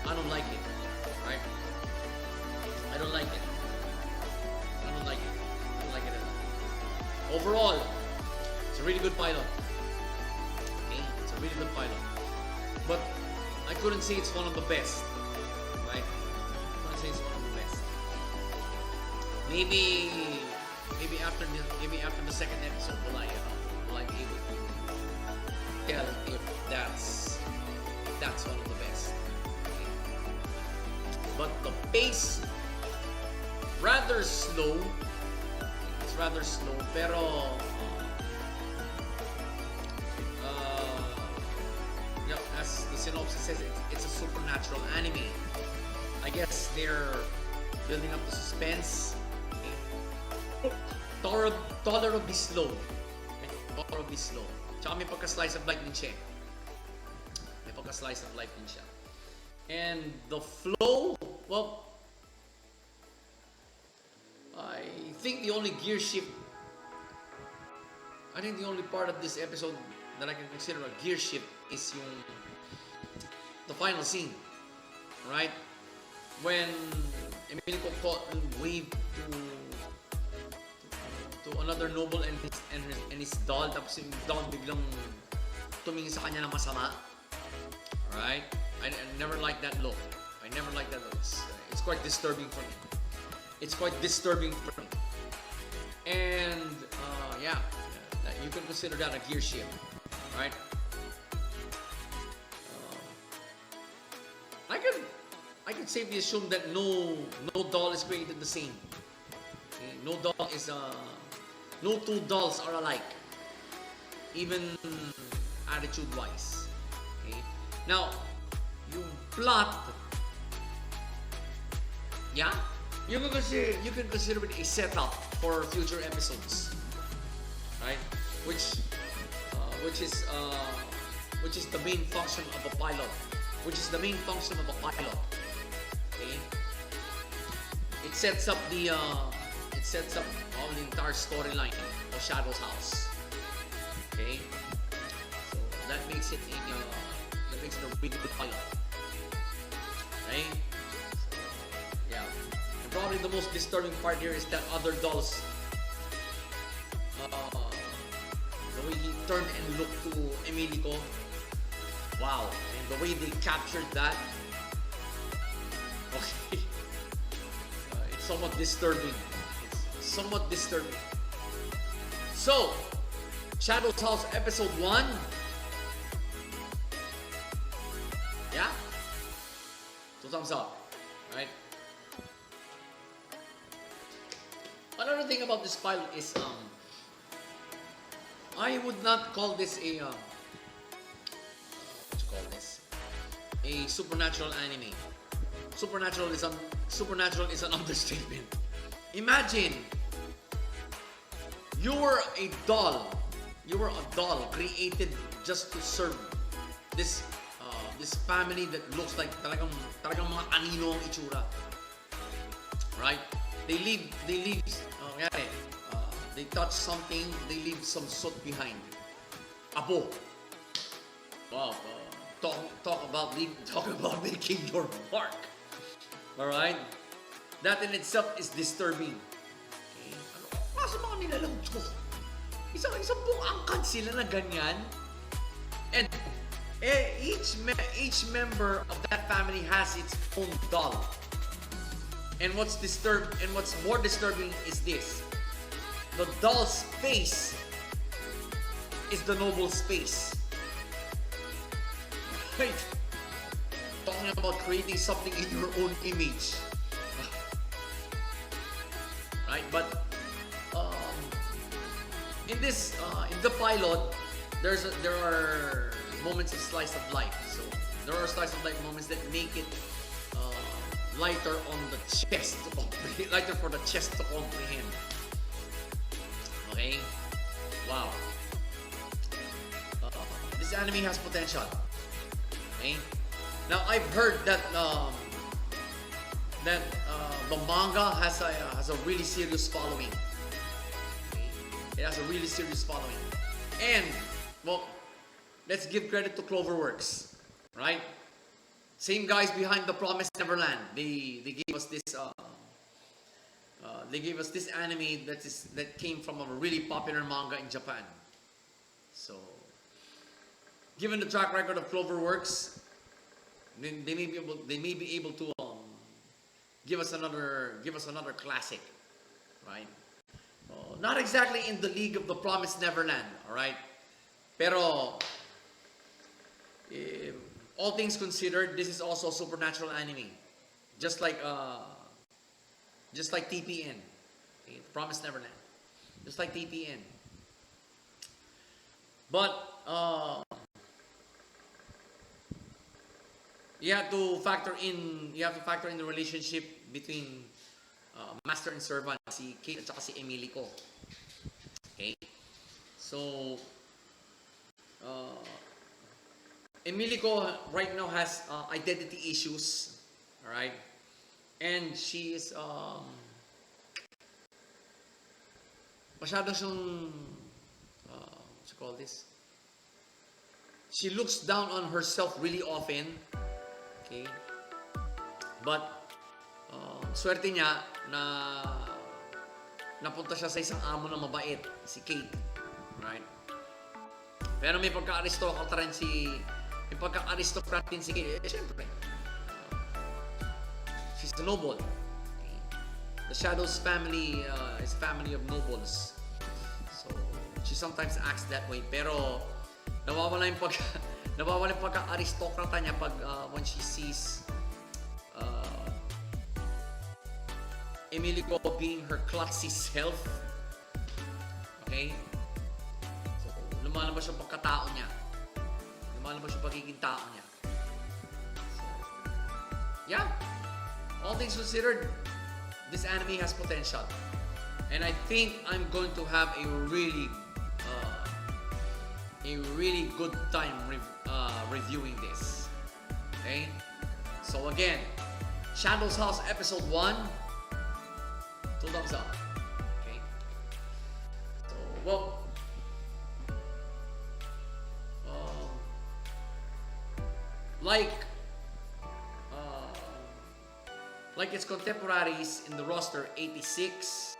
I don't like it, right? I don't like it at all. Overall, it's a really good pilot. Okay, it's a really good pilot, but I couldn't say it's one of the best, right? It's one of the best. Maybe after the second episode will I be able to tell if that's one of the best. Okay. But the pace rather slow. It's rather slow, pero as the synopsis says, it's a supernatural anime. I guess they're building up the suspense. Okay. Tolerably slow. Okay. Tolerably slow. Tsaka may pagka-slice of life din siya. And the flow, well, I think the only part of this episode that I can consider a gear shift is the final scene. Right? When Emilico caught and waved to another noble and his doll, tapos yung doll biglang tumingin sa kanya ng masama. Alright? I never liked that look. It's quite disturbing for me. And you can consider that a gear shift. Right? I could safely assume that no doll is created the same. Okay? No two dolls are alike, even attitude-wise. Okay? Now, yung plot, you can consider it a setup for future episodes, right? Which is the main function of a pilot. Okay? It sets up the entire storyline of Shadow's house. Okay? So that makes it a really good pilot. Okay? So, yeah. And probably the most disturbing part here is that other dolls, the way he turned and looked to Emilico. Wow. And the way they captured that. Okay. It's somewhat disturbing. So, Shadow's House Episode 1. Yeah? 2 thumbs up. Right? Another thing about this pilot is, I would not call this a, a supernatural anime. Supernatural is an understatement. Imagine, you were a doll created just to serve this this family that looks like talagang mga anino ang itsura. Right? They leave they touch something, they leave some soot behind. Apo. Wow. Talk about making your mark. All right? That in itself is disturbing. Okay? Kasi mga nilalang to. Isang buong angkan sila na ganyan. And each member of that family has its own doll. And what's more disturbing is this. The doll's face is the noble's face. Right? Talking about creating something in your own image. Right? But in the pilot, there are moments of slice of life. So there are slice of life moments that make it lighter on the chest, lighter for the chest to comprehend. Okay? Wow. This anime has potential. Okay? Now I've heard that the manga has a really serious following. Okay? It has a really serious following. And well, let's give credit to Cloverworks, right? Same guys behind The Promised Neverland. They gave us this anime that came from a really popular manga in Japan. So, given the track record of Cloverworks, they may be able to give us another classic, right? Not exactly in the league of The Promised Neverland, all right? Pero all things considered, this is also a supernatural anime, just like TPN, okay? Promised Neverland, just like TPN. But you have to factor in the relationship between master and servant, si Kate at saka si Emilico. Okay, so Emilico right now has identity issues, all right, and she is masyadong siyang what you call this? She looks down on herself really often, okay, but swerte niya na napunta siya sa isang amo na mabait, si Kate, right? Pero may pagka-aristocrat rin si Kate. Siyempre, she's a noble. Okay? The Shadow's family is family of nobles. So she sometimes acts that way. Pero nawawala yung pagka-aristocrata niya pag when she sees Emilico being her klutzy self. Okay? So, lumalabas yung pagkatao niya. Lumalabas yung pagiging tao niya. So, yeah. All things considered, this anime has potential. And I think I'm going to have a really good time reviewing this. Okay? So again, Shadow's House Episode 1, 2 thumbs up. Okay? So, well, like its contemporaries in the roster, 86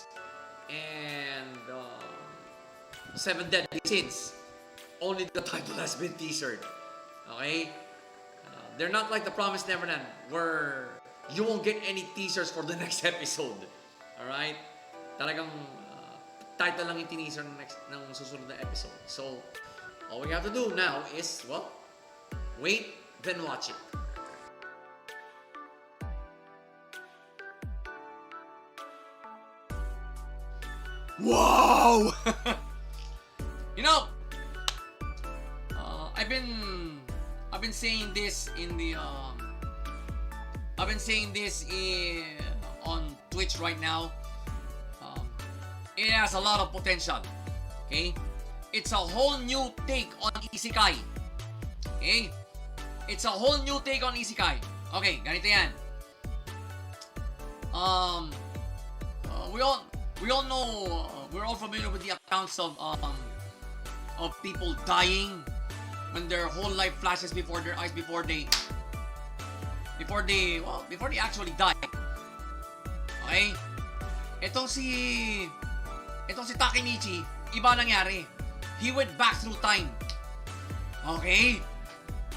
and 7 Deadly Sins, only the title has been teasered. Okay? They're not like The Promised Neverland, where you won't get any teasers for the next episode. Alright? Talagang title lang yung teaser ng susunod na episode. So, all we have to do now is, well, wait, then watch it. Wow! You know, I've been saying this on Twitch right now. It has a lot of potential. Okay, it's a whole new take on isekai. Okay? It's a whole new take on isekai. Okay, ganito yan. We all know, we're all familiar with the accounts of people dying when their whole life flashes before their eyes before they actually die. Okay? Itong si Takemichi, iba nangyari. He went back through time. Okay?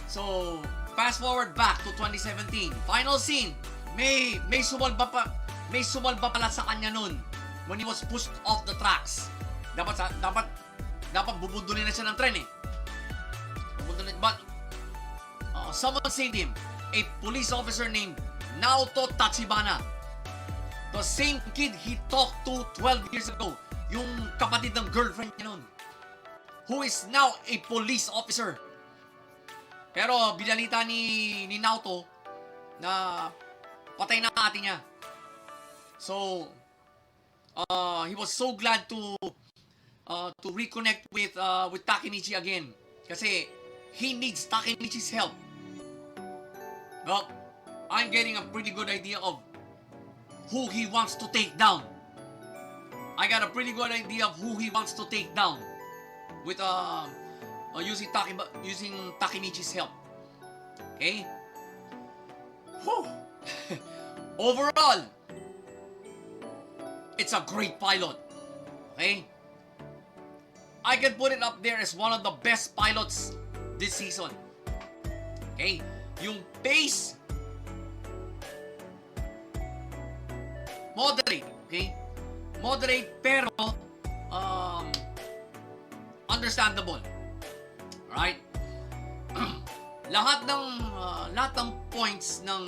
So, fast forward back to 2017. Final scene. May sumalba pala sa kanya nun when he was pushed off the tracks. Dapat bubundulin na siya ng tren eh. But someone saved him. A police officer named Naoto Tachibana. The same kid he talked to 12 years ago. Yung kapatid ng girlfriend niya nun. Who is now a police officer. Pero binalita ni Naoto na patay na ate niya. So, he was so glad to reconnect with Takemichi again. Kasi he needs Takemichi's help. Well, I'm getting a pretty good idea of who he wants to take down. I got a pretty good idea of who he wants to take down with using Takemichi's help. Okay? Whew. Overall, it's a great pilot. Okay? I can put it up there as one of the best pilots this season. Okay? Yung pace, moderate. Okay? Moderate pero understandable. Alright? lahat ng points ng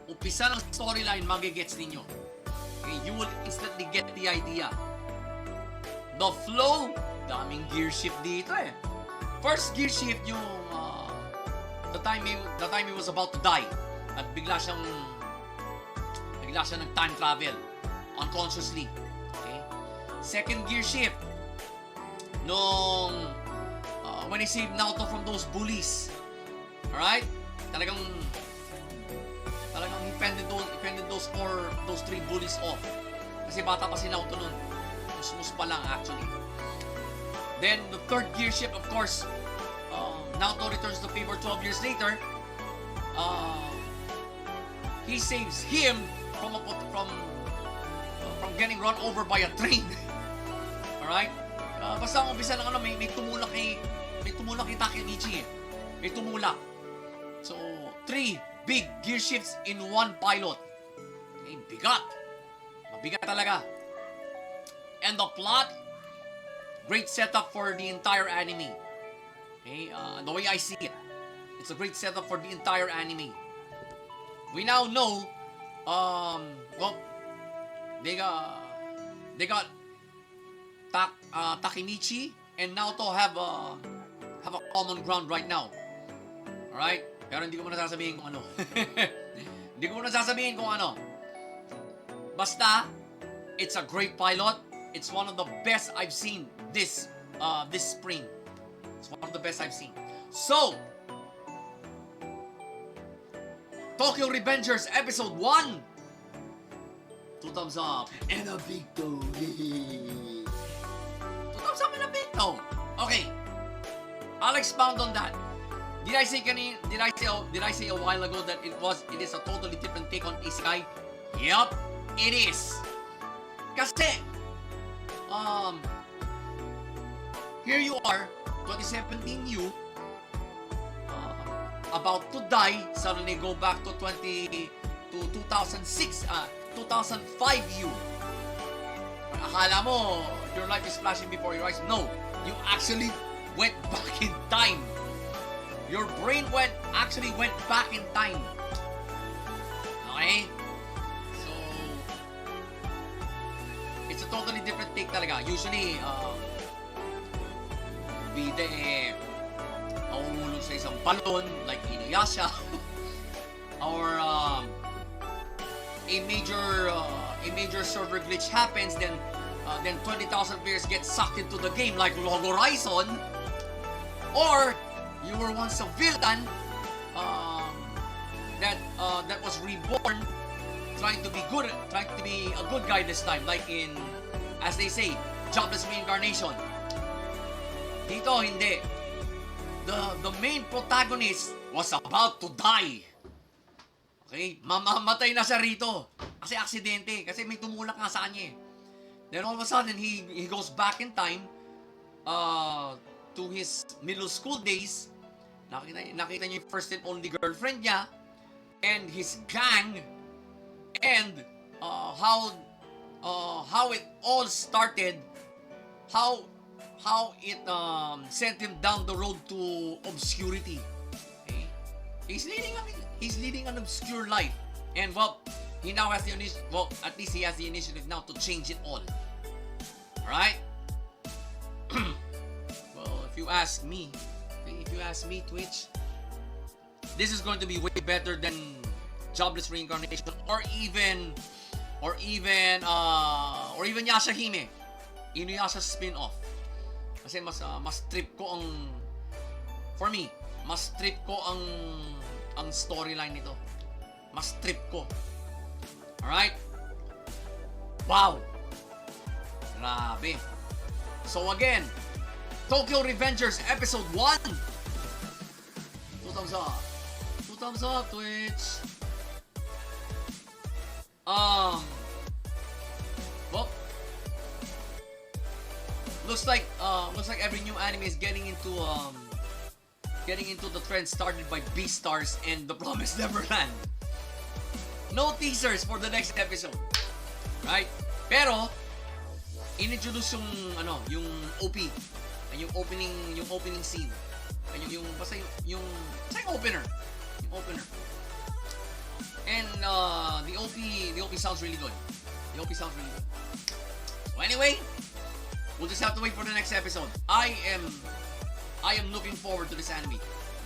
umpisa ng storyline magigets ninyo. Okay, you will instantly get the idea. The flow, daming gear shift dito eh. First gear shift yung the time he was about to die at bigla siyang nag-time travel unconsciously. Okay? Second gear shift nung when he saved Naoto from those bullies. Alright? Talagang he fended those three bullies off. Kasi bata pa si Naoto nun. Musmus pa lang actually. Then the third gear shift, of course, Naoto returns to favor 12 years later. He saves him from getting run over by a train. Alright? Basta ang umpisa ng may tumulak kay Takemichi eh. May tumulak. So, 3 big gear shifts in one pilot. Okay, bigat. Mabigat talaga. And the plot, great setup for the entire anime. Okay, the way I see it, it's a great setup for the entire anime. We now know, they got Takemichi and Naoto have a common ground right now. Alright? Pero hindi ko muna sasabihin kung ano. Hindi ko muna sasabihin kung ano. Basta, it's a great pilot. It's one of the best I've seen this spring. It's one of the best I've seen. So, Tokyo Revengers Episode 1. 2 thumbs up. And a big toe. 2 thumbs up and a big toe. Okay. I'll expound on that. Did I say a while ago that it is a totally different take on isekai? Yup, it is. Kasi, here you are, 2017 you, about to die, suddenly go back to 2005 you. Akala mo, your life is flashing before your eyes. No, you actually went back in time. Your brain actually went back in time. Okay? So, it's a totally different take talaga. Usually, bida mahulog sa isang balon, like Inuyasha. Or, a major server glitch happens, then 20,000 players get sucked into the game like Log Horizon, or you were once a villain that was reborn, trying to be a good guy this time, like in, as they say, jobless reincarnation. Dito hindi. The main protagonist was about to die. Okay? Mamamatay na siya rito. Kasi aksidente. Kasi may tumulak nga sa kanya eh. Then all of a sudden, he goes back in time to his middle school days. Nakita niya yung first and only girlfriend niya and his gang, and how it all started, how it sent him down the road to obscurity. Okay? He's leading an obscure life, and well, he now has the initiative. Well, at least he has the initiative now to change it all. All right. Well, if you ask me, Twitch, this is going to be way better than Jobless Reincarnation, or even Yashahime, Inuyasha spin-off. Kasi mas trip ko ang storyline nito. Mas trip ko. Alright? Wow! Grabe. So again, Tokyo Revengers Episode 1. 2 thumbs up. 2 thumbs up, Twitch. Well, looks like every new anime is getting into the trend started by Beastars and The Promised Neverland. No teasers for the next episode, right? Pero inintroduce yung OP, yung opening scene, yung opener. And the OP sounds really good. So anyway, we'll just have to wait for the next episode. I am looking forward to this anime.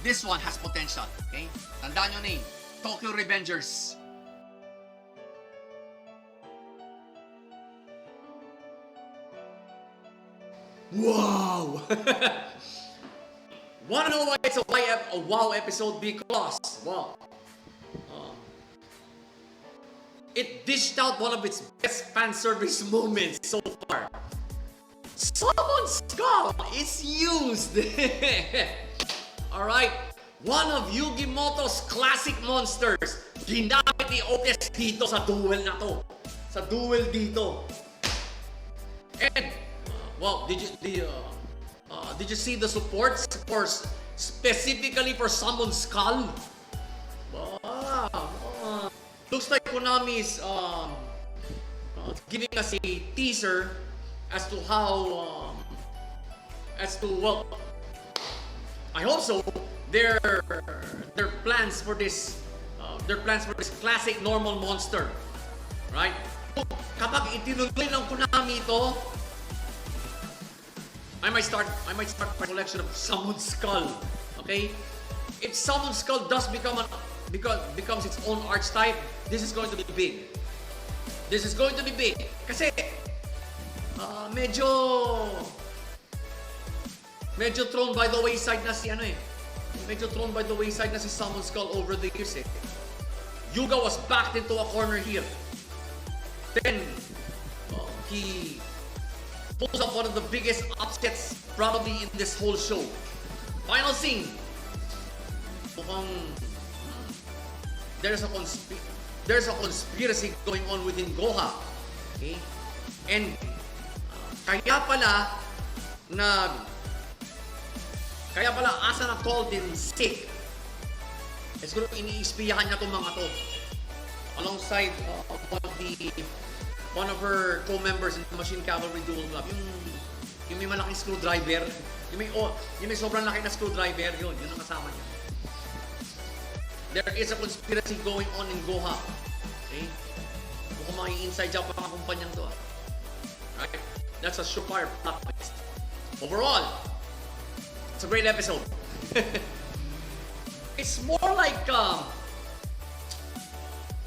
This one has potential, okay? Tandaan nyo name, Tokyo Revengers. Wow! Wanna know why it's a wow episode? Because, wow, it dished out one of its best fan service moments so far. Someone's skull is used. Alright, one of Yugimoto's classic monsters. Ginamit ni Otis dito sa duel na to. Sa duel dito. And, well, did you see the supports for specifically for someone's skull? Wow. Looks like Konami is giving us a teaser as to how well, I hope so, their plans for this classic normal monster, right? Kapag itinuloy ng Konami ito, I might start my collection of Summoned Skull. Okay, if Summoned Skull does becomes its own archetype, this is going to be big. Kasi medyo thrown by the wayside na si Summoned Skull over the years eh. Yuga was backed into a corner here. Then he pulls up one of the biggest upsets probably in this whole show. Final scene. Mukhang there's a conspiracy going on within Goha. Okay? And kaya pala Asana called in sick. It's siguro iniispiyahan niya itong mga to. Alongside one of her co-members in the Machine Cavalry Duel Club, yung may malaking screwdriver, yung may sobrang laki na screwdriver, yun ang kasama niya. There is a conspiracy going on in Goha. Okay? Mukhang mga inside job mga kumpanyang to. Right? That's a surefire plot twist. Overall, it's a great episode. It's more like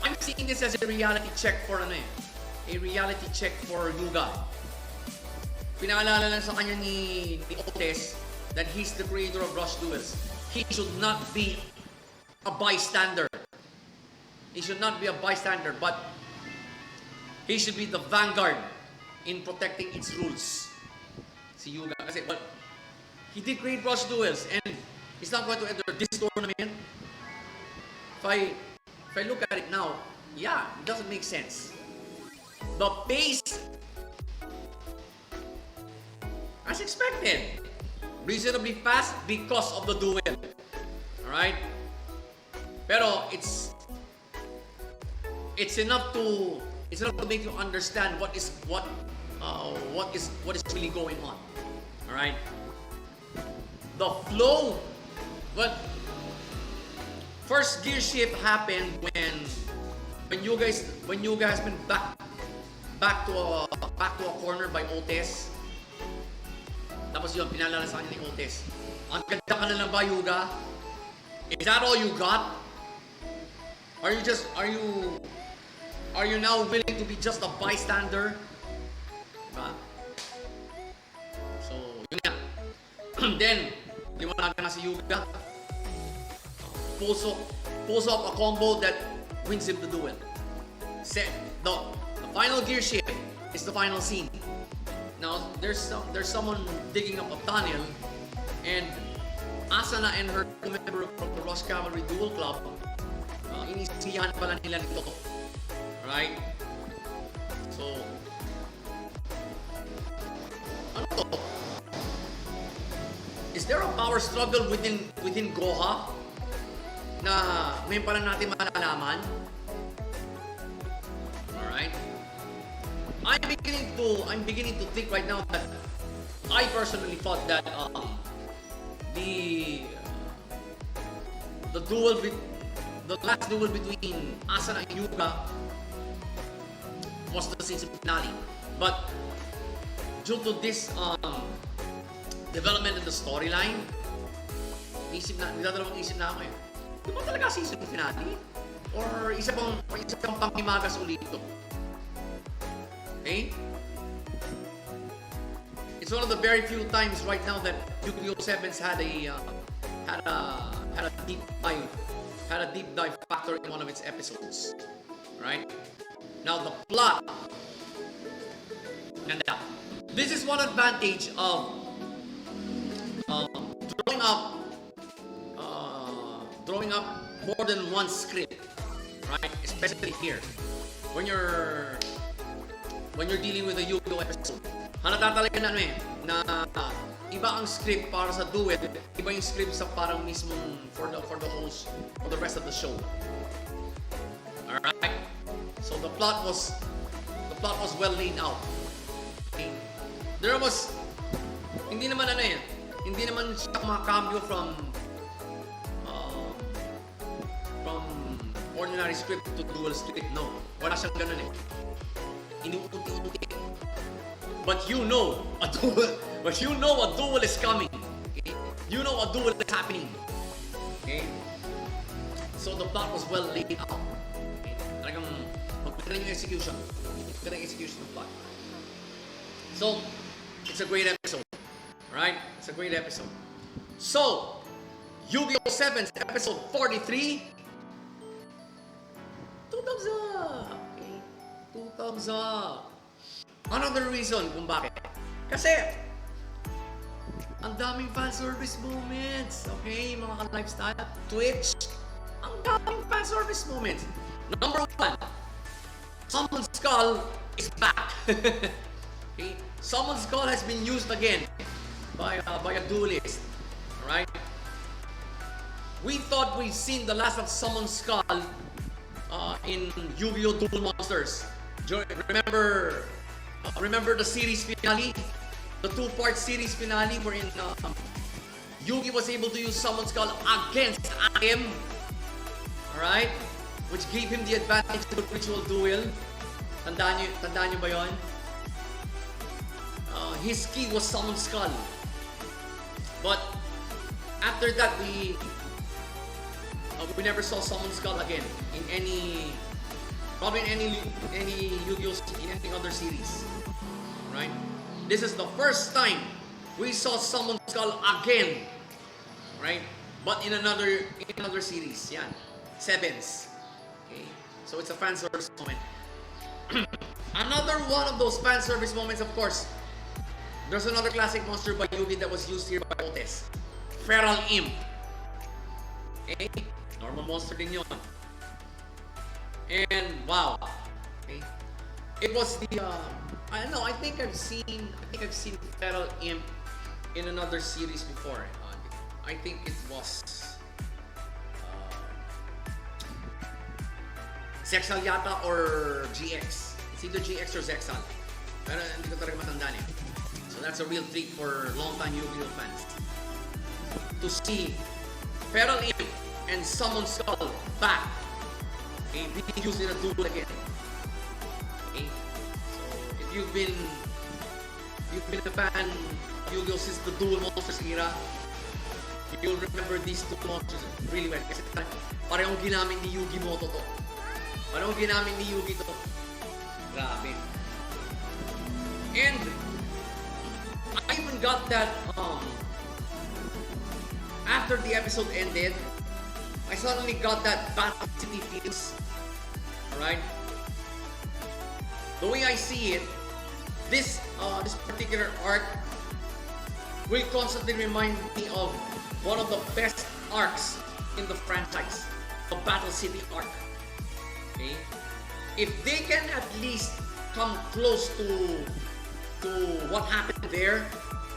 I'm seeing this as a reality check for ano eh. A reality check for Yuga. Pinaalala lang sa kanya ni Otis that he's the creator of Rush Duels. He should not be a bystander. He should not be a bystander, but he should be the vanguard in protecting its rules. Si Yuga. Kasi, but he did create Rush Duels and he's not going to enter this tournament. If I look at it now, yeah, it doesn't make sense. The pace, as expected, reasonably fast because of the duel. Alright? Pero it's enough to make you understand what is really going on. Alright? The flow, but first gear shift happened when you guys been back to a corner by Otis. Tapos yun, pinalala sa kanya ni Otis. Ang ganda ka na lang ba, Yuga? Is that all you got? Are you now willing to be just a bystander? Diba? So, yun nga. Then, liwanagan na si Yuga. Pulls off a combo that wins him the duel. The final gear shift is the final scene. Now, there's someone digging up a tunnel, and Asana and her member of the Rush Cavalry Duel Club, inisiyahan pala nila nito. Right? So, ano to? Is there a power struggle within Goha na ngayon pa lang natin malalaman? Alright? I'm beginning to think right now that I personally thought that the last duel between Asana and Yuga was the season finale. But due to this development in the storyline, nagdadalawang isip na ako eh. Di ba talaga season finale? Or isa pang panghimagas ulit ito? Okay? It's one of the very few times right now that Yu-Gi-Oh! 7's had a deep dive factor in one of its episodes. Right? Now the plot. Ganda. This is one advantage of drawing up more than one script, right? Especially here, when you're dealing with a Yu-Gi-Oh! Episode. Halata talaga na na iba ang script para sa duet, iba yung script sa parang mismong for the host for the rest of the show. Alright? So the plot was well laid out. Okay? There was hindi naman siya makakambyo from ordinary script to dual script. No. Wala siyang ganun eh. Inuunti-unti. But you know a duel is coming. Okay? You know a duel is happening. Okay? So the plot was well laid out. Okay? Talagang magpagaling yung execution. Magpagaling execution ng plot. So, it's a great episode. Right? It's a great episode. So, Yu-Gi-Oh! 7's episode 43. 2 thumbs up. Okay? 2 thumbs up. Another reason kung bakit. Kasi, ang daming fan service moments. Okay? Mga ka-lifestyle. Twitch. Ang daming fan service moments. Number 1. Summon Skull is back. Okay? Summon Skull has been used again by a duelist. Alright? We thought we'd seen the last of Summon Skull in Yu-Gi-Oh! Duel Monsters. Remember the series finale? The 2-part series finale wherein Yugi was able to use Summon Skull against Akim. Alright? Which gave him the advantage to the ritual duel. Tandaan nyo ba yun? His key was Summon Skull. But after that, we never saw Summon Skull again in probably in any Yu-Gi-Oh! In any other series. Right? This is the first time we saw Summon Skull again. Right? But in another series. Yan. Sevens. Okay? So it's a fan service moment. Another one of those fan service moments, of course. There's another classic monster by Yugi that was used here by Otis. Feral Imp. Okay? Normal monster din yun. And wow. Okay? It was the I don't know, I think I've seen Feral Imp in another series before. I think it was Zexal yata or GX. It's either GX or Zexal. Pero hindi ko talaga matandaan eh. So that's a real treat for long-time Yu-Gi-Oh fans. To see Feral Imp and Summon Skull back. Okay, being used in a duel again. Okay, so if you've been a fan of Yu-Gi-Oh since the Duel Monsters era, you'll remember these two monsters really well. Kasi parehong ginamit ni Yugi Moto to. Parehong ginamit ni Yugi to. Grabe. And I even got that after the episode ended, I suddenly got that Battle City feels. Alright? The way I see it, this particular arc will constantly remind me of one of the best arcs in the franchise, the Battle City arc. Okay? If they can at least come close to what happened there,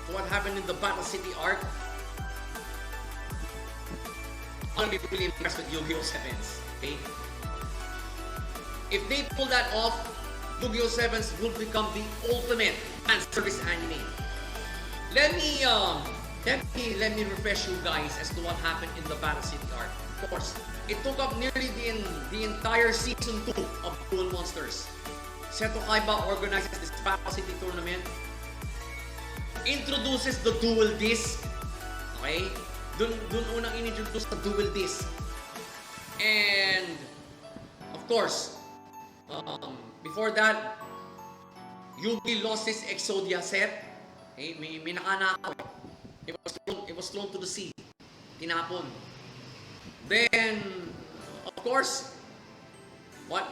to what happened in the Battle City arc, I'm gonna be really impressed with Yu-Gi-Oh! Sevens. Okay? If they pull that off, Yu-Gi-Oh! Sevens will become the ultimate fan service anime. Let me refresh you guys as to what happened in the Battle City arc. Of course, it took up nearly the entire season 2 of Duel Monsters. Seto Kaiba organizes this Battle City tournament, introduces the Duel Disc. Okay? Dun unang in-introduce the Duel Disc. And of course, before that, Yugi lost his Exodia set. Okay, may nakanakaw. It was thrown to the sea. Tinapon. Then, of course, what?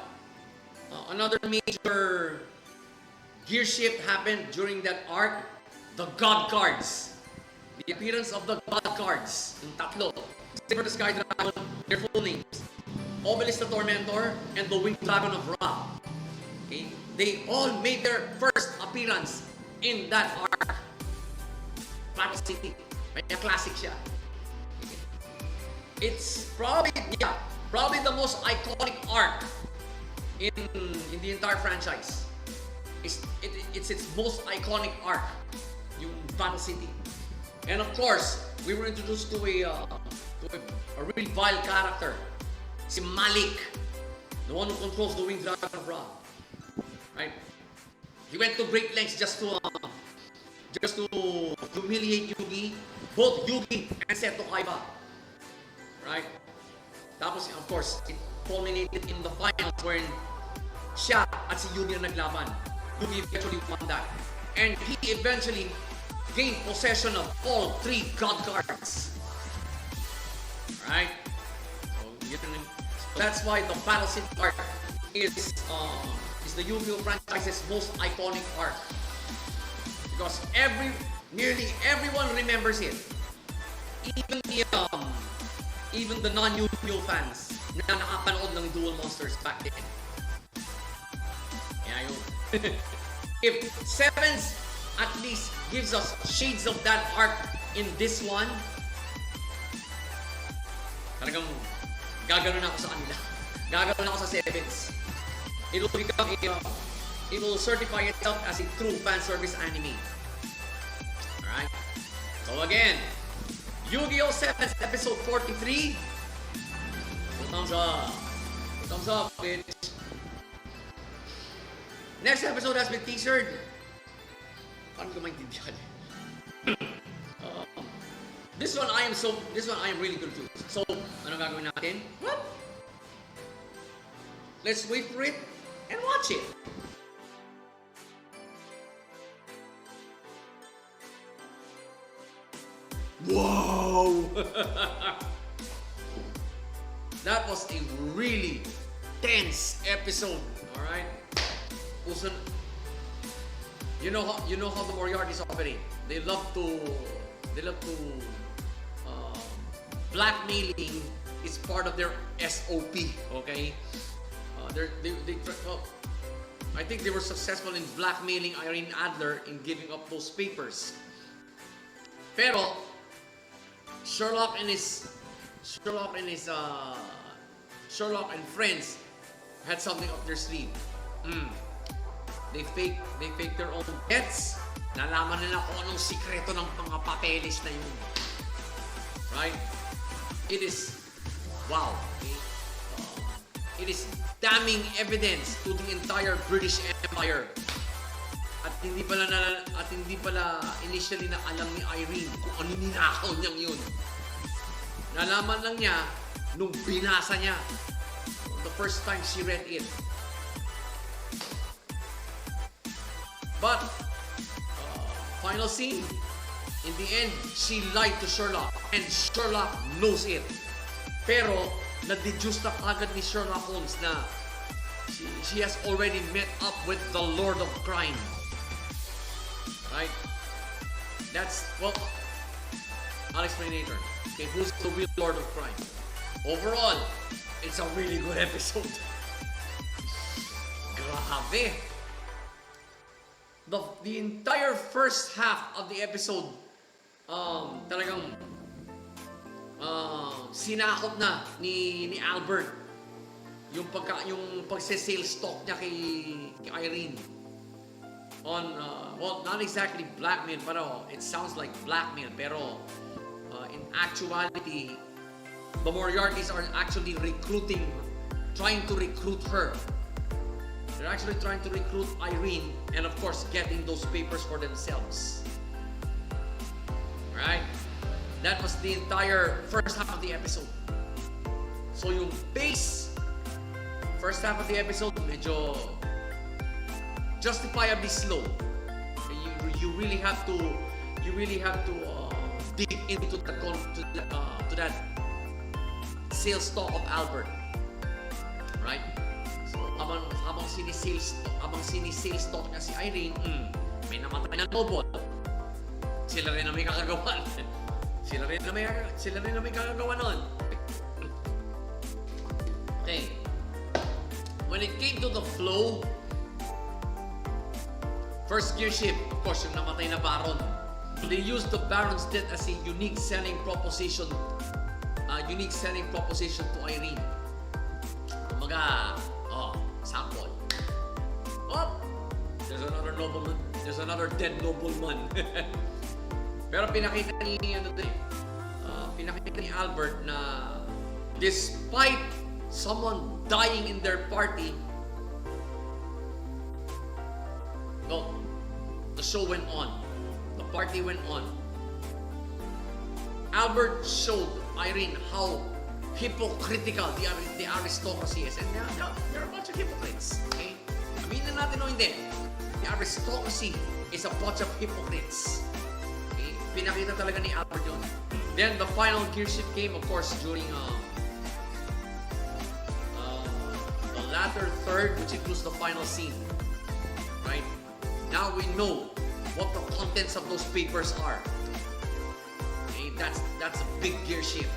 Another major gear shift happened during that arc. The God Cards. The appearance of the God Cards. Yung tatlo. Silver the Sky Dragon, their full names. Obelisk the Tormentor, and the Winged Dragon of Ra. Okay? They all made their first appearance in that arc. Battle City. Kaya classic siya. Okay. It's probably the most iconic arc in the entire franchise. It's its most iconic arc, yung Battle City. And of course, we were introduced to a really vile character, si Malik, the one who controls the Winged Dragon of Ra. Right? He went to great lengths just to humiliate Yugi, both Yugi and Seto Kaiba. Right? Tapos, of course, it culminated in the finals wherein siya at si Yugi ang naglaban. Yugi eventually won that. And he eventually gained possession of all 3 God Cards. Right? So that's why the Battle City arc is the Yu-Gi-Oh! Franchise's most iconic arc. Because nearly everyone remembers it. Even the non-Yu-Gi-Oh! fans na nakapanood ng Duel Monsters back then. Yeah, yun. If Sevens at least gives us shades of that arc in this one, talagang gaganon ako sa kanila. Gaganon ako sa Sevens. It will certify itself as a true fan service anime. Alright? So again, Yu-Gi-Oh! Sevens episode 43. Thumbs up. Thumbs up, bitch. Next episode has been teasered. Paano ko maintindihan? This one I am really confused. So, ano gagawin natin? What? Let's wait for it and watch it. Wow! That was a really tense episode. All right. Usan, you know how the Moriartys operate. They love to blackmailing is part of their SOP. Okay. I think they were successful in blackmailing Irene Adler in giving up those papers. Pero Sherlock and friends had something up their sleeve. They fake their own deaths. Nalaman nila kung anong sikreto ng mga papeles na yun. Right? It is wow. Okay? It is damning evidence to the entire British Empire. At hindi pala initially na alam ni Irene kung ano ninakaw niyang yun. Nalaman lang niya nung binasa niya the first time she read it. But final scene, in the end, she lied to Sherlock and Sherlock knows it. Pero na-deduce na agad ni Sherlock Holmes na she has already met up with the Lord of Crime. Right? That's, well, I'll explain later. Okay, who's the real Lord of Crime? Overall, it's a really good episode. Grabe. The entire first half of the episode, talagang sinakop na ni Albert yung pagse-sales talk niya kay Irene. On, well, not exactly blackmail, pero it sounds like blackmail. Pero in actuality, the Moriartys are actually trying to recruit her. They're actually trying to recruit Irene and of course getting those papers for themselves. Right? That was the entire first half of the episode. So yung pace, first half of the episode, medyo justifiably slow. You really have to dig into that sales talk of Albert, right? So habang sinisales talk niya si Irene, may namatay na noble. Sila rin na may kakagawa. Sila rin na may kakagawa nun. Okay. When it came to the flow, first gear ship, of course, yung namatay na Baron. They used the Baron's death as a unique selling proposition to Irene. Kumaga, sample. There's another dead nobleman. Pero pinakita ni Albert na despite someone dying in their party, well, the show went on. The party went on. Albert showed Irene how hypocritical the aristocracy is. And they're a bunch of hypocrites. Okay? Aminin natin o hindi. The aristocracy is a bunch of hypocrites. Okay? Pinakita talaga ni Albert yun. Then the final gear shift came, of course, during the latter third, which includes the final scene. Right? Now we know what the contents of those papers are. Okay? That's a big gear shift.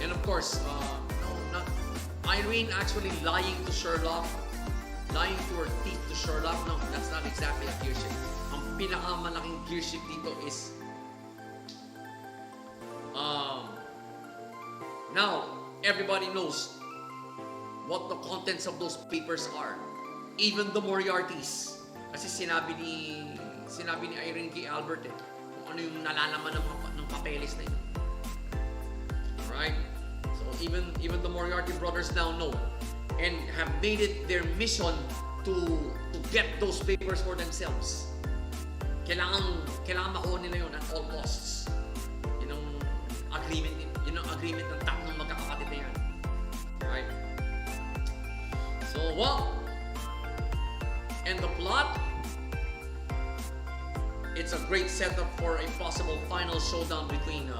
And of course, not Irene actually lying to Sherlock, lying to her teeth to Sherlock. No, that's not exactly a gear shift. Ang pinakamalaking gear shift dito is now everybody knows what the contents of those papers are. Even the Moriartys. Kasi sinabi ni Irene kay Albert kung ano yung nalalaman ng papeles na yun. Right? So even the Moriarty brothers now know and have made it their mission to get those papers for themselves. Kailangan makuha nila yun at all costs. Yun ang agreement ng tatlong magkakapatid na yan. Right? So well, and the plot, it's a great setup for a possible final showdown between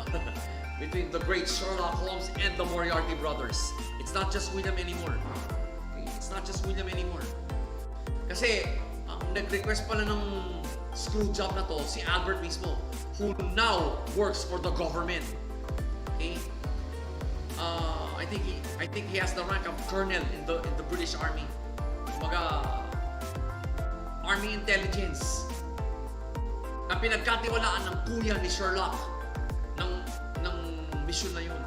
between the great Sherlock Holmes and the Moriarty brothers. It's not just William anymore. Okay? It's not just William anymore. Kasi, ang nag-request pala ng screw job na to, si Albert mismo, who now works for the government. Okay? I think he has the rank of colonel in the British Army. Kumbaga, Army Intelligence na pinagkatiwalaan ng kuya ni Sherlock ng mission na yun.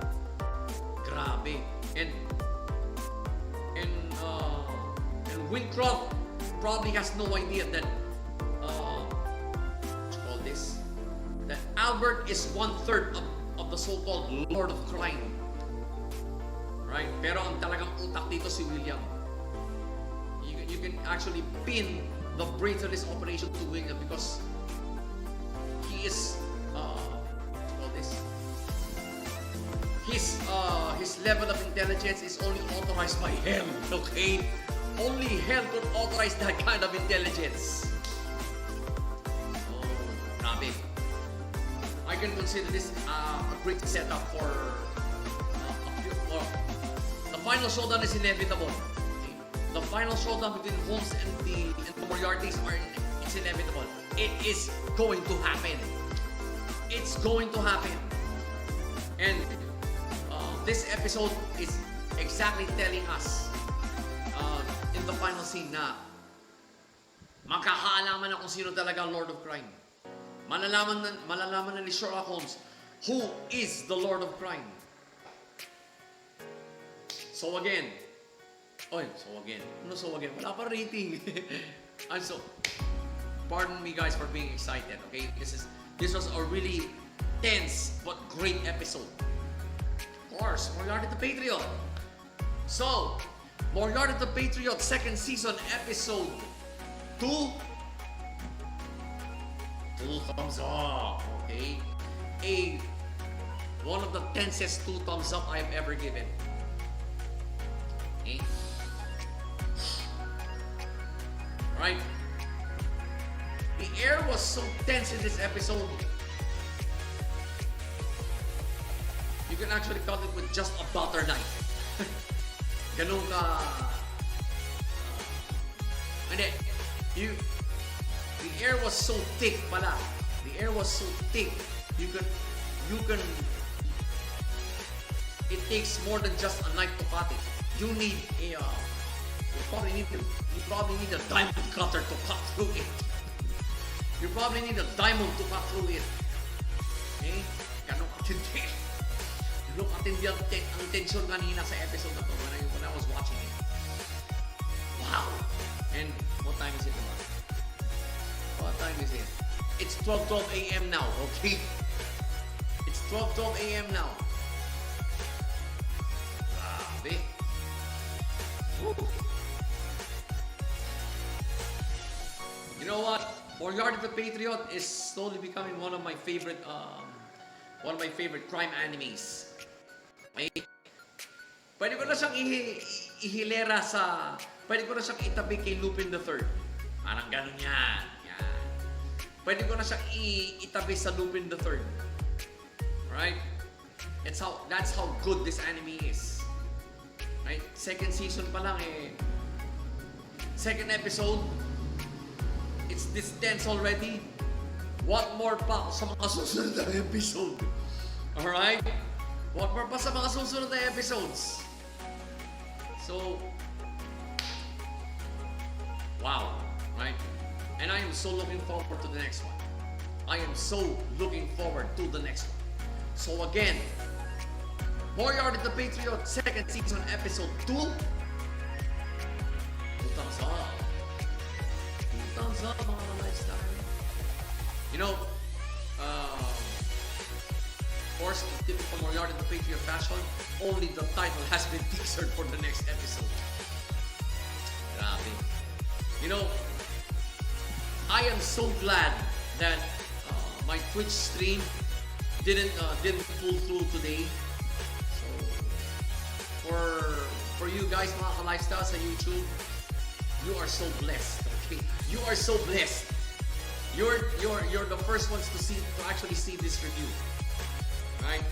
Grabe. And Wincroft probably has no idea that all this, that Albert is 1/3 of the so-called Lord of Crime. Right? Pero ang talagang utak dito si William. You can actually pin the brains of this operation to William because he is all this. His level of intelligence is only authorized by hell. Okay? Only hell could authorize that kind of intelligence. Oh, grabe. I can consider this a great setup for the final showdown is inevitable. Okay? The final showdown between Holmes and the Moriartys it's inevitable. It is going to happen. It's going to happen. And this episode is exactly telling us in the final scene na makakaalaman na kung sino talaga ang Lord of Crime. Malalaman na ni Sherlock Holmes who is the Lord of Crime. So again, wala pa rating. Pardon me guys for being excited, okay? This was a really tense but great episode. Of course, Moriarty the Patriot. So, Moriarty the Patriot, second season, episode 2. 2 thumbs up, okay? One of the tensest 2 thumbs up I have ever given. Okay? Right? The air was so tense in this episode. You can actually cut it with just a butter knife. Ganun ka... Hindi. The air was so thick pala. The air was so thick. You can... It takes more than just a knife to cut it. You need a... You probably need a diamond cutter to cut through it. You probably need a diamond to cut through it. Okay? Ganun katindi. Ganun katindi ang tension kanina sa episode na to when I was watching it. Wow! And what time is it naman? What time is it? It's 12:12 a.m. now, okay? It's 12:12 a.m. now. Grabe. Woo. You know what? Moriarty the Patriot is slowly becoming one of my favorite crime animes. Okay? Pwede ko na siyang ihilera sa... Pwede ko na siyang itabi kay Lupin III. Parang ganun yan. Pwede ko na siyang itabi sa Lupin III. Right? That's how good this anime is. Right? Second season pa lang second episode, it's this tense already. What more pa sa mga susunod na episode? Alright? What more pa sa mga susunod na episodes? So, wow. Right? And I am so looking forward to the next one. I am so looking forward to the next one. So again, Moriarty the Patriot, second season, episode 2. 2 thumbs up. 2 thumbs up, mga lifestyle. You know, of course, in typical Moriarty the Patriot fashion, only the title has been teasered for the next episode. Grabe. You know, I am so glad that my Twitch stream didn't pull through today. So, for you guys, mga ka-lifestyle sa YouTube, You are so blessed. Okay, you are so blessed. You're the first ones to actually see this review. Right?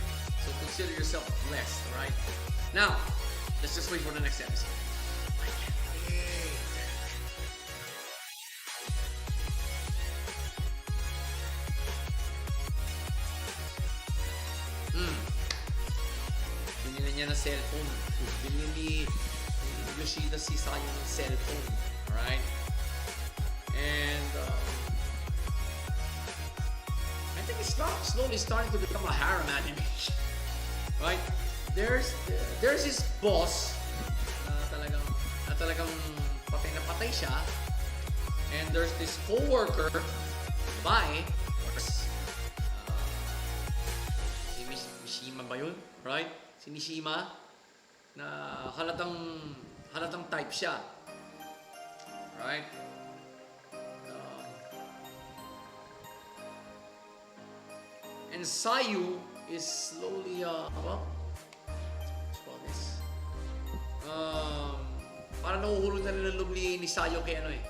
So consider yourself blessed. Right? Now, let's just wait for the next episode. I can't wait. Binili niya ng cellphone. Binili ni Yoshida si Sayo ng cellphone. Alright? And I think it's slowly starting to become a harem animation. Right? There's his boss na talagang patay na patay siya. And there's this co-worker, babae, si Mishima ba yun? Right? Si Mishima, na halatang type siya. Right? And Sayu is slowly, let's call this. Parang nahuhulog na nilulog ni Sayu kay ano eh.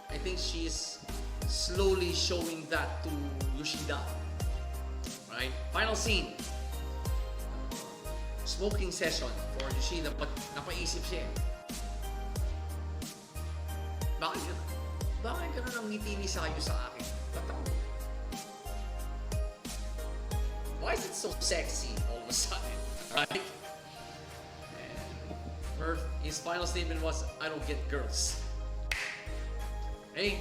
I think she's slowly showing that to Yoshida. Right? Final scene. Smoking session for Yoshida, but napaisip siya eh. Bakit ganun ang ngiti ni Sayu sa akin? Why is it so sexy all of a sudden? Right? And his final statement was, I don't get girls. Hey,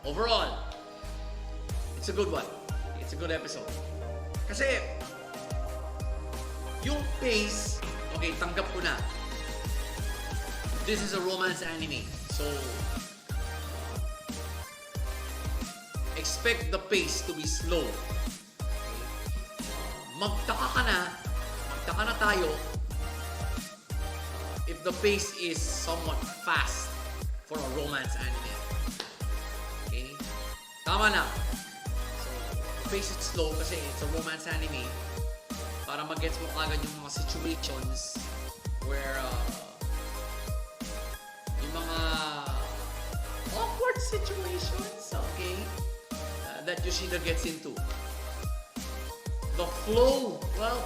overall, it's a good one. It's a good episode. Kasi, yung pace, okay, tanggap ko na. This is a romance anime. So, expect the pace to be slow. Magtaka na tayo if the pace is somewhat fast for a romance anime. Okay? Tama na. So, the pace is slow kasi it's a romance anime para mag-gets mo agad yung mga situations where yung mga awkward situations, okay, that Yoshida gets into. The flow, well,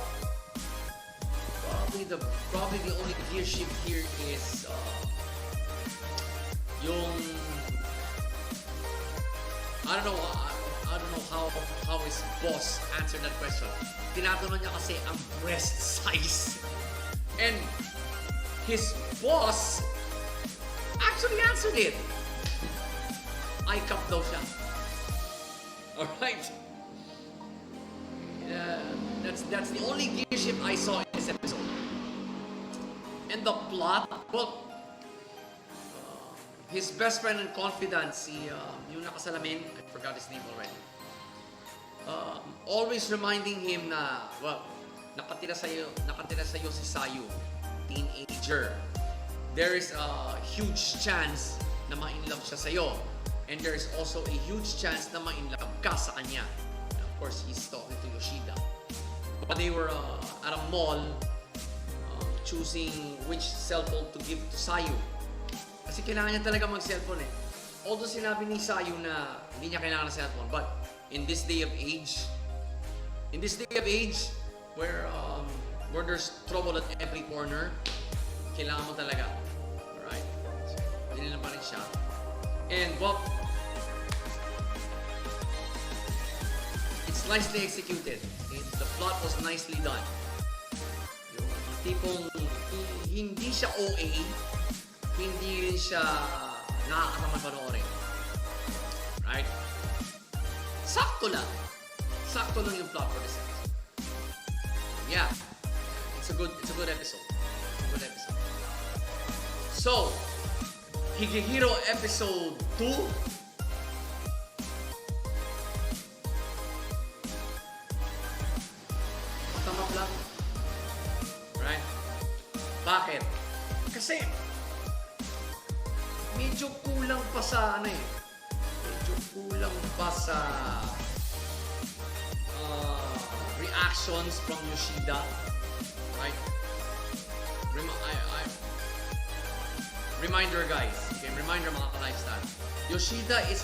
probably the only gear shift here is yung I don't know how his boss answered that question. Tinatanong niya kasi ang breast size, and his boss actually answered it. I cup daw siya. Alright. That's the only gear shift I saw in this episode. And the plot, well, his best friend and confidant, yung nakasalamin, I forgot his name already. Always reminding him na, well, nakatira sa'yo si Sayu, teenager. There is a huge chance na ma-inlove siya sa'yo. And there is also a huge chance na ma-inlove ka sa kanya. And of course, he's talking to Yoshida. But they were at a mall choosing which cellphone to give to Sayu. Kasi kailangan niya talaga mag-cellphone eh. Although sinabi ni Sayu na hindi niya kailangan ng cellphone, but in this day of age, where there's trouble at every corner, kailangan mo talaga. Alright? So, hindi na pa rin siya. And well, it's nicely executed. The plot was nicely done. Yung tipong hindi siya OA, hindi rin siya nakakatamad panoorin. Right? Sakto lang yung plot for this episode. Yeah, it's a good episode. So, Higehiro episode 2. Matamap lang. Right? Bakit? Kasi medyo kulang pa sa reactions from Yoshida. Right? reminder guys, okay, reminder mga ka-lifestyle. Yoshida is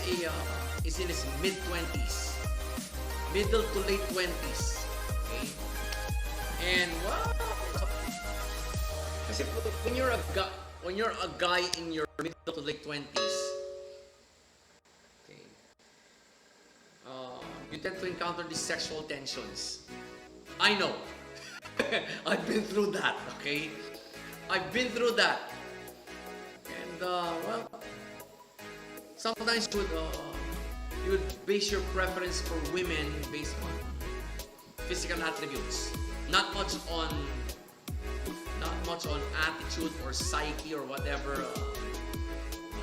in his mid-20s. Middle to late 20s. Okay? And wow, kasi when you're a guy in your middle to late 20s, okay, you tend to encounter these sexual tensions. I know. I've been through that, okay? I've been through that. And, well, sometimes you would base your preference for women based on physical attributes. Not much on attitude or psyche or whatever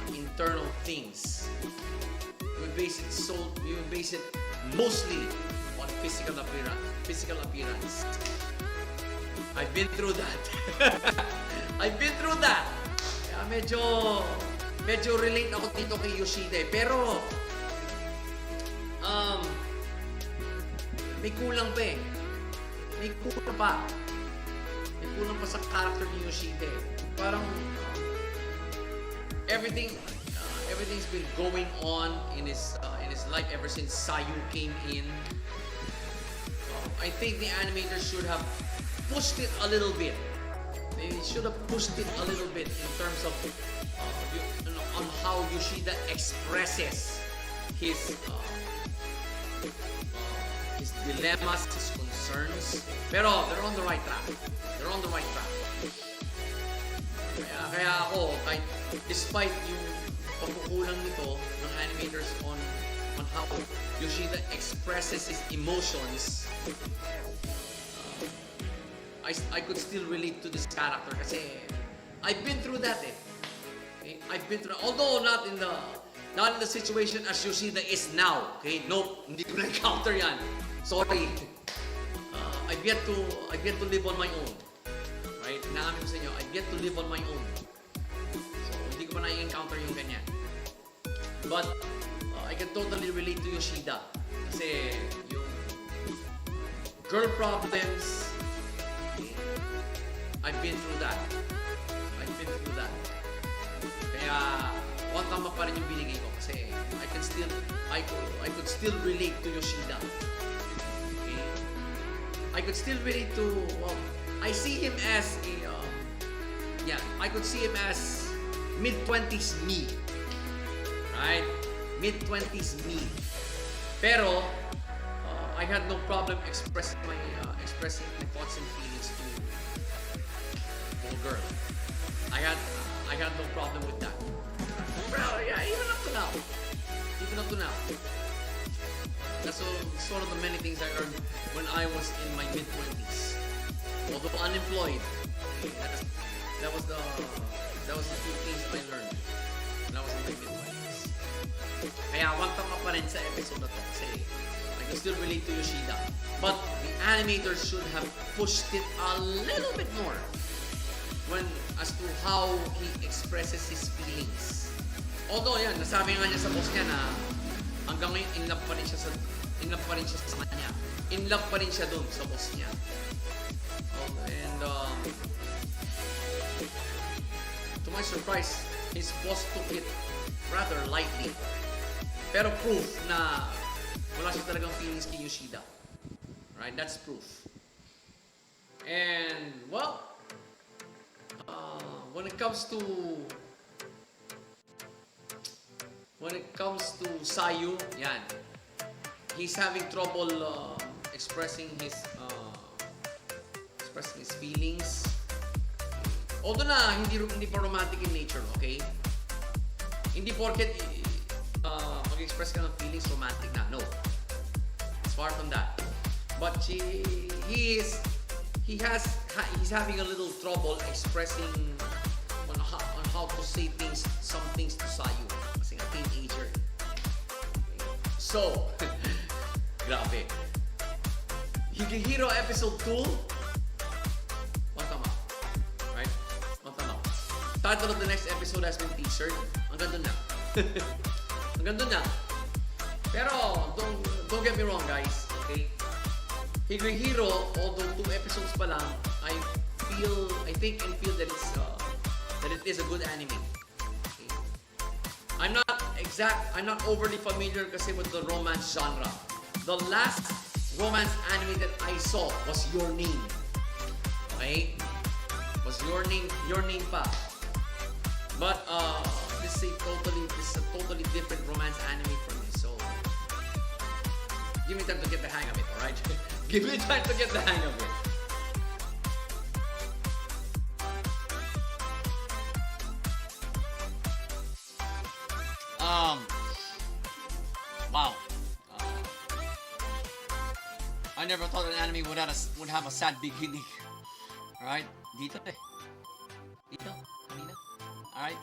internal things. You would base it mostly on physical appearance. I've been through that. I've been through that. Kaya medyo relate ako dito kay Yoshida. Pero may kulang pa eh. May kulang pa. May kulang pa sa character ni Yoshida. Parang everything's been going on in his life ever since Sayu came in. I think the animators should have pushed it a little bit. They should have pushed it a little bit in terms of on how Yoshida expresses his dilemmas, his concerns. Pero they're on the right track. They're on the right track. Kaya ako, despite yung pagkukulang nito ng animators on how Yoshida expresses his emotions, I could still relate to this character kasi I've been through that eh. Okay? I've been through, although not in the situation as Yoshida is now. Okay? Nope, hindi ko na-encounter yan. Sorry. I've yet to live on my own. Right? Naamin ko sa inyo, I've yet to live on my own. So, hindi ko pa na-encounter yung ganyan. But, I can totally relate to Yoshida. Kasi, yung girl problems, I've been through that. Kaya, one tama pa rin yung binigay ko. Kasi, I could still relate to Yoshida. Okay? I could still relate to, well, I see him as I could see him as mid-20s me. Right? Mid-20s me. Pero, I had no problem expressing my thoughts and feelings to a girl. I had no problem with that. Well, yeah, even up to now. That's sort of the many things I learned when I was in my mid-20s. Although unemployed, that was the few things I learned when I was in my mid-20s. Kaya one tama pa rin sa episode na to kasi I can still relate to Yoshida. But the animators should have pushed it a little bit more as to how he expresses his feelings. Although yan, nasabi nga niya sa boss niya na hanggang ngayon in love pa rin siya sa kanya. In love pa rin siya dun sa boss niya. And to my surprise, his boss took it rather lightly. Pero proof na wala siya talagang feelings kay Yoshida. Right? That's proof. And, well, when it comes to Sayu, yan. He's having trouble expressing his feelings. Although na hindi pa romantic in nature, okay? Hindi porket mag-express ka ng feelings romantic na. No. It's far from that. But he's having a little trouble expressing on how to say some things to Sayu. Kasi a teenager. So, grabe. Higehiro episode 2, one tama. Right? One tama. Title of the next episode has been teasered. Ang ganda na. Ang ganda na. Pero, don't get me wrong guys. Okay? Higehiro, although 2 episodes pa lang, I think and feel that it is a good anime. I'm not overly familiar kasi with the romance genre. The last romance anime that I saw was Your Name. Okay? Was Your Name pa. But this is a totally different romance anime for me. So give me time to get the hang of it, alright? Give me time to get the hang of it. Wow. I never thought an anime would have a sad beginning. Alright? Dito eh. Dito. Kanina. Alright?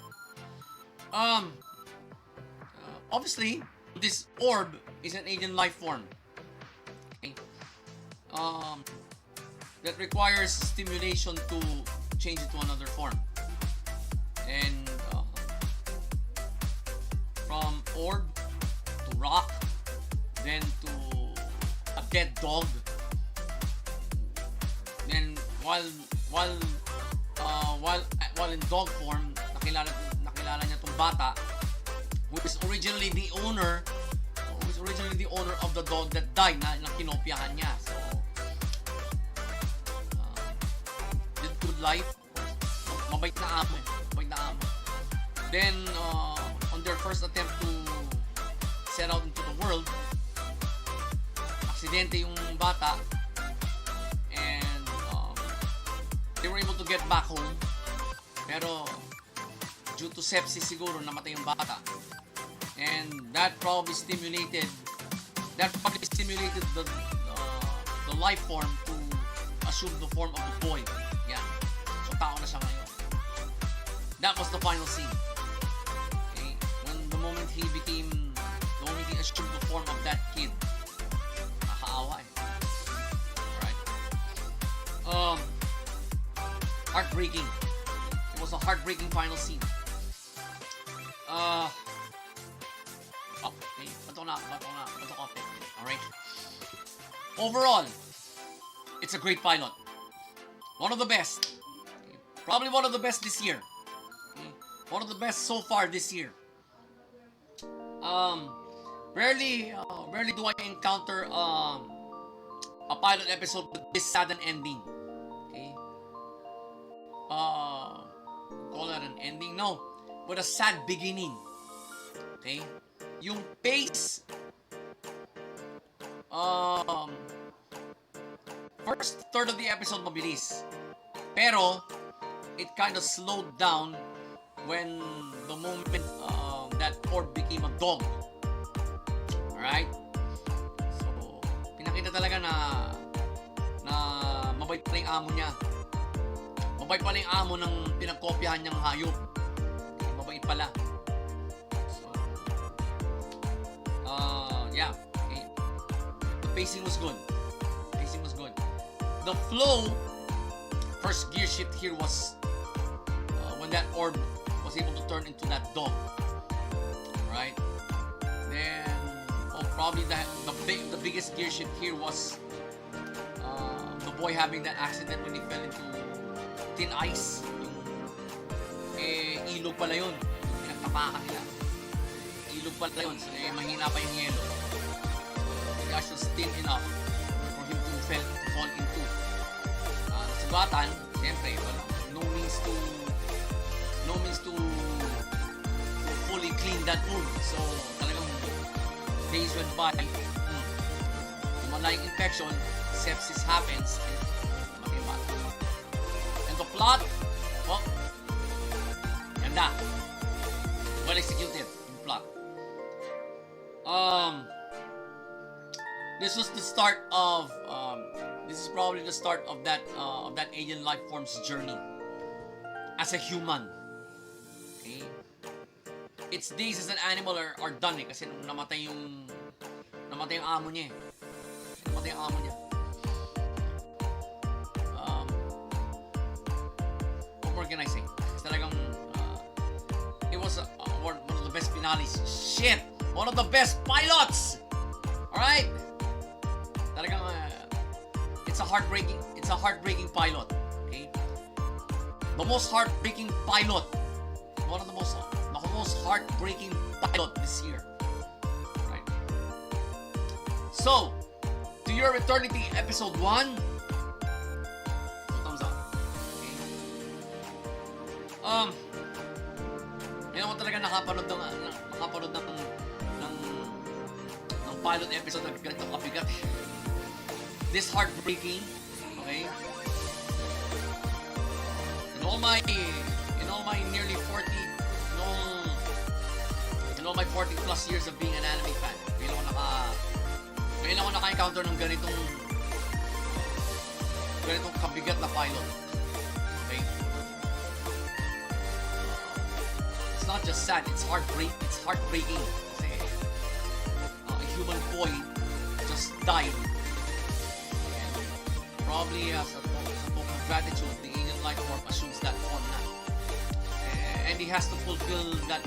Obviously, this orb is an alien life form. Okay? That requires stimulation to change it to another form. And from orb to rock, then to a dead dog. Then while in dog form, nakilala niya tong bata who is originally the owner of the dog that died na kinopyahan niya. So did good life. Mabait na amo. Then on their first attempt to set out into the world, aksidente yung bata, and they were able to get back home, pero due to sepsis siguro namatay yung bata, and that probably stimulated the life form to assume the form of the boy. Yeah, so tao na siya ngayon. That was the final scene. Okay, when the moment he assumed the form of that kid, nakakaawa eh. Alright. Heartbreaking. It was a heartbreaking final scene. Okay, bato ko. Alright. Overall, it's a great pilot. One of the best. Okay. Probably one of the best this year. Okay. One of the best so far this year. Rarely do I encounter a pilot episode with this sudden ending. Okay. Call that an ending? No, with a sad beginning. Okay. Yung pace. First third of the episode mabilis. Pero it kind of slowed down when the moment that orb became a dog. Alright? So, pinakita talaga na mabait pala yung amo niya. Mabait pala yung amo ng pinagkopyahan niyang hayop. Mabait pala. So, yeah. Okay. The pacing was good. The flow, first gear shift here was when that orb was able to turn into that dog. Right? Then, probably the biggest gear shift here was the boy having that accident when he fell into thin ice. Ilog pala yun. Pinagtapakan nila. Ilog pala yun. So, mahina pa yung yelo. The ice was thin enough for him to fall into. Sugatan, siyempre, no means to fully clean that wound. So, talagang days went by. Like infection, sepsis happens, and the plot, well, ganda. Well executed yung plot. This was the start of this is probably the start of that alien life form's journey as a human. Okay, its days as an animal are done eh, kasi nung namatay yung amo niya eh. Namatay yung amo niya. What more can I say? It's talagang it was one of the best finales. Shit! One of the best pilots! Alright? Talagang it's a heartbreaking pilot. Okay? The most heartbreaking pilot. One of the most most heartbreaking pilot this year. Right. So, To Your Eternity Episode 1. So, thumbs up. Okay. Ngayon ako talaga nakapanood ng pilot episode na ganito kabigat. This heartbreaking. Okay. In all my nearly 40, in all my 40 plus years of being an anime fan, ngayon ako naka-encounter ng ganitong kabigat na pilot. Okay? It's not just sad, it's heartbreaking. Kasi a human boy just died. And probably as a token of gratitude, the alien life form assumes that form na. And he has to fulfill that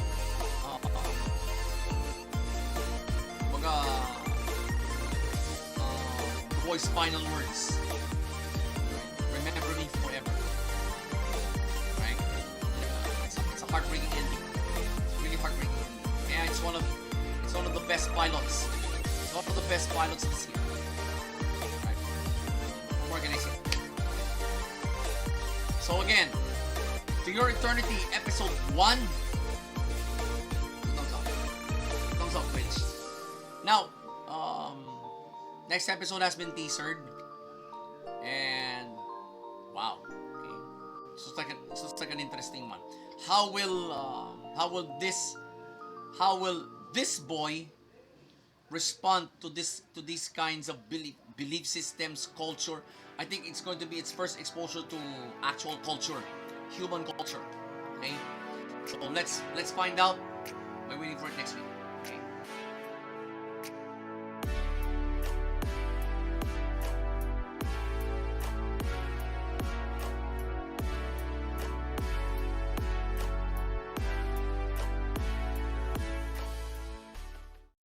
the boy's final words. Remember me forever. Right? It's a heartbreaking ending. It's really heartbreaking. Yeah, it's one of the best pilots. It's one of the best pilots this year. Right? What more can I say? So again, To Your Eternity Episode 1. Thumbs up, Twitch. Now, next episode has been teasered, and wow, okay, so it's like an interesting one. How will this boy respond to these kinds of belief systems, culture? I think it's going to be its first exposure to actual culture, human culture. Okay, so let's find out by waiting for it next week.